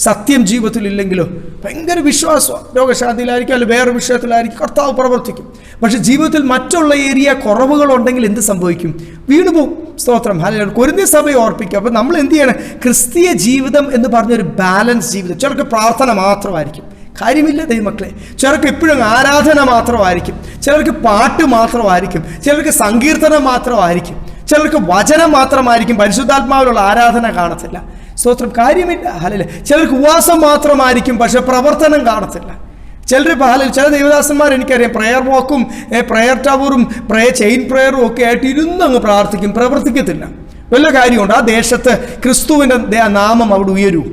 സത്യം ജീവിതത്തിൽ ഇല്ലെങ്കിലോ ഭയങ്കര വിശ്വാസമാണ്, രോഗശാന്തിയിലായിരിക്കും അല്ലെങ്കിൽ വേറെ വിഷയത്തിലായിരിക്കും കർത്താവ് പ്രവർത്തിക്കും. പക്ഷെ ജീവിതത്തിൽ മറ്റുള്ള ഏരിയ കുറവുകളുണ്ടെങ്കിൽ എന്ത് സംഭവിക്കും? വീണുപോകും. സ്തോത്രം. ഹല്ലേലൂയ. കൊരിന്ത്യ സഭയെ ഓർപ്പിക്കുക. അപ്പോൾ നമ്മൾ എന്ത് ചെയ്യണം? ക്രിസ്തീയ ജീവിതം എന്ന് പറഞ്ഞൊരു ബാലൻസ് ജീവിതം. ചിലർക്ക് പ്രാർത്ഥന മാത്രമായിരിക്കും, കാര്യമില്ല ദൈവമക്കളെ. ചിലർക്ക് എപ്പോഴും ആരാധന മാത്രമായിരിക്കും, ചിലർക്ക് പാട്ട് മാത്രമായിരിക്കും, ചിലർക്ക് സങ്കീർത്തനം മാത്രമായിരിക്കും, ചിലർക്ക് വചനം മാത്രമായിരിക്കും, പരിശുദ്ധാത്മാവിലുള്ള ആരാധന കാണത്തില്ല. സ്തോത്രം. കാര്യമില്ല. ഹല്ലേലൂയ. ചിലർക്ക് ഉപവാസം മാത്രമായിരിക്കും, പക്ഷെ പ്രവർത്തനം കാണത്തില്ല. ചില ദൈവദാസന്മാർ എനിക്കറിയാം പ്രെയർ വാക്കും പ്രെയർ ടവറും ചെയിൻ പ്രെയറും ഒക്കെ ആയിട്ട് ഇരുന്നങ്ങ് പ്രാർത്ഥിക്കും, പ്രവർത്തിക്കത്തില്ല. വല്ല കാര്യമുണ്ട്? ആ ദേശത്ത് ക്രിസ്തുവിൻ്റെ നാമം അവിടെ ഉയരൂ.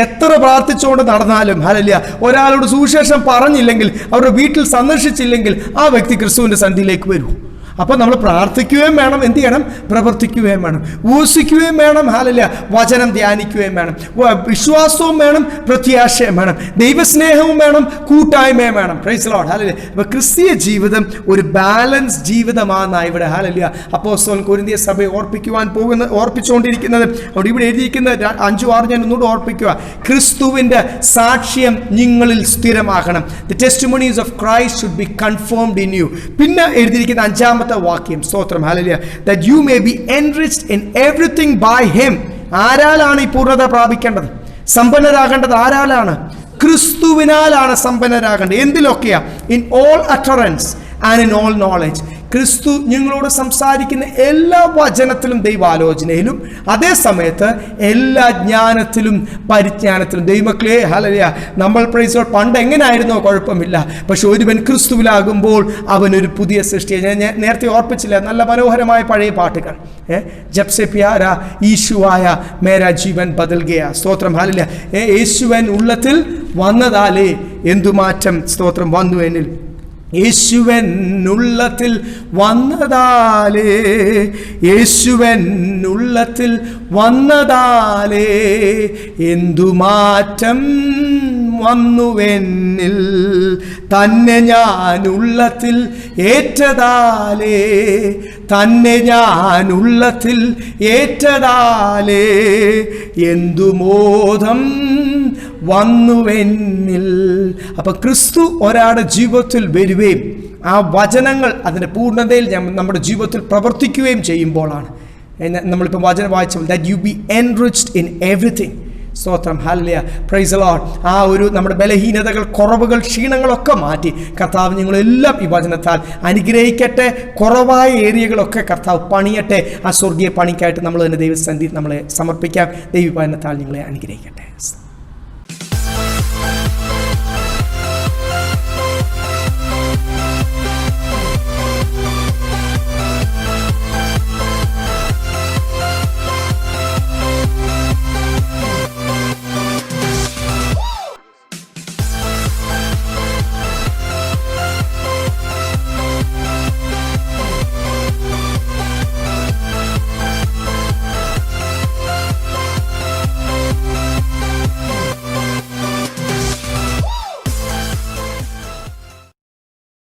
എത്ര പ്രാർത്ഥിച്ചുകൊണ്ട് നടന്നാലും ഹല്ലേലൂയ, ഒരാളോട് സുവിശേഷം പറഞ്ഞില്ലെങ്കിൽ, അവരുടെ വീട്ടിൽ സന്ദർശിച്ചില്ലെങ്കിൽ ആ വ്യക്തി ക്രിസ്തുവിൻ്റെ സന്നിധിയിലേക്ക് വരൂ. അപ്പോൾ നമ്മൾ പ്രാർത്ഥിക്കുകയും വേണം, എന്ത് ചെയ്യണം? പ്രവർത്തിക്കുകയും വേണം, ഉപവസിക്കുകയും വേണം, ഹല്ലേലൂയ, വചനം ധ്യാനിക്കുകയും വേണം, വിശ്വാസവും വേണം, പ്രത്യാശയും വേണം, ദൈവസ്നേഹവും വേണം, കൂട്ടായ്മയും വേണം. Price the Lord, hallelujah. അപ്പോൾ ക്രിസ്തീയ ജീവിതം ഒരു ബാലൻസ് ജീവിതമാണ് ഇവിടെ. ഹല്ലേലൂയ. അപ്പോസ്തലൻ കൊരിന്ത്യർ സഭയെ ഓർപ്പിച്ചുകൊണ്ടിരിക്കുന്നത് അവിടെ ഇവിടെ എഴുതിയിരിക്കുന്ന 5-6 ഞാൻ ഒന്നുകൂടെ ഓർപ്പിക്കുക. ക്രിസ്തുവിൻ്റെ സാക്ഷ്യം നിങ്ങളിൽ സ്ഥിരമാകണം. The testimonies of Christ should be confirmed in you. പിന്നെ എഴുതിയിരിക്കുന്ന 5-ാമത്തെ വാക്യം, സ്തോത്രം, hallelujah, that you may be enriched in everything by him. ആരാലാണ് ഈ പൂർണ്ണത പ്രാപിക്കേണ്ടത്? സമ്പന്നരാകേണ്ടത് ആരാലാണ്? ക്രിസ്തുവിനാലാണ് സമ്പന്നരാകേണ്ടത്. എന്തിലൊക്കെയാ? In all utterance and in all knowledge. ക്രിസ്തു നിങ്ങളോട് സംസാരിക്കുന്ന എല്ലാ വചനത്തിലും, ദൈവാലോചനയിലും, അതേ സമയത്ത് എല്ലാ ജ്ഞാനത്തിലും പരിജ്ഞാനത്തിലും. ദൈവമക്കളെ, ഹല്ലേലൂയ, നമ്മൾ പ്രൈസ് ദി ലോർഡ് പണ്ട് എങ്ങനെയായിരുന്നോ കുഴപ്പമില്ല, പക്ഷെ ഒരുവൻ ക്രിസ്തുവിലാകുമ്പോൾ അവനൊരു പുതിയ സൃഷ്ടിയെ. ഞാൻ നേരത്തെ ഓർപ്പിച്ചില്ല, നല്ല മനോഹരമായ പഴയ പാട്ടുകൾ. ജബ്സെ പ്യാര ഈശുവായ മേരാ ജീവൻ ബദൽ ഗയാ. സ്തോത്രം, ഹല്ലേലൂയ. യേശുവൻ ഉള്ളത്തിൽ വന്നതാലേ എന്തുമാറ്റം, സ്തോത്രം, വന്നു എന്നിൽ. യേശുവൻ ഉള്ളത്തിൽ വന്നതാലേ, യേശുവൻ ഉള്ളത്തിൽ വന്നതാലേ എന്തുമാറ്റം വന്നുവെന്നിൽ, തന്നെ ഞാൻ ഉള്ളത്തിൽ ഏറ്റതാലേ, തന്നെ ഞാൻ ഉള്ളത്തിൽ ഏറ്റതാലേ എന്തുമോദം വന്നുവെന്നിൽ. അപ്പം ക്രിസ്തു ഒരാളുടെ ജീവിതത്തിൽ വരികയും ആ വചനങ്ങൾ അതിൻ്റെ പൂർണ്ണതയിൽ നമ്മുടെ ജീവിതത്തിൽ പ്രവർത്തിക്കുകയും ചെയ്യുമ്പോഴാണ് നമ്മളിപ്പോൾ വചനം വായിച്ചപ്പോൾ that you B enriched in everything. സ്തോത്രം, ഹല്ലേലൂയ, പ്രൈസ് ദി ലോർഡ്. ആ ഒരു നമ്മുടെ ബലഹീനതകൾ, കുറവുകൾ, ക്ഷീണങ്ങളൊക്കെ മാറ്റി കർത്താവ് നിങ്ങളെല്ലാം ഈ വചനത്താൽ അനുഗ്രഹിക്കട്ടെ. കുറവായ ഏരിയകളൊക്കെ കർത്താവ് പണിയട്ടെ. ആ സ്വർഗീയ പണിക്കായിട്ട് നമ്മൾ തന്നെ ദൈവസന്നിധിയിൽ നമ്മളെ സമർപ്പിക്കാം. ദൈവവചനത്താൽ നിങ്ങളെ അനുഗ്രഹിക്കട്ടെ.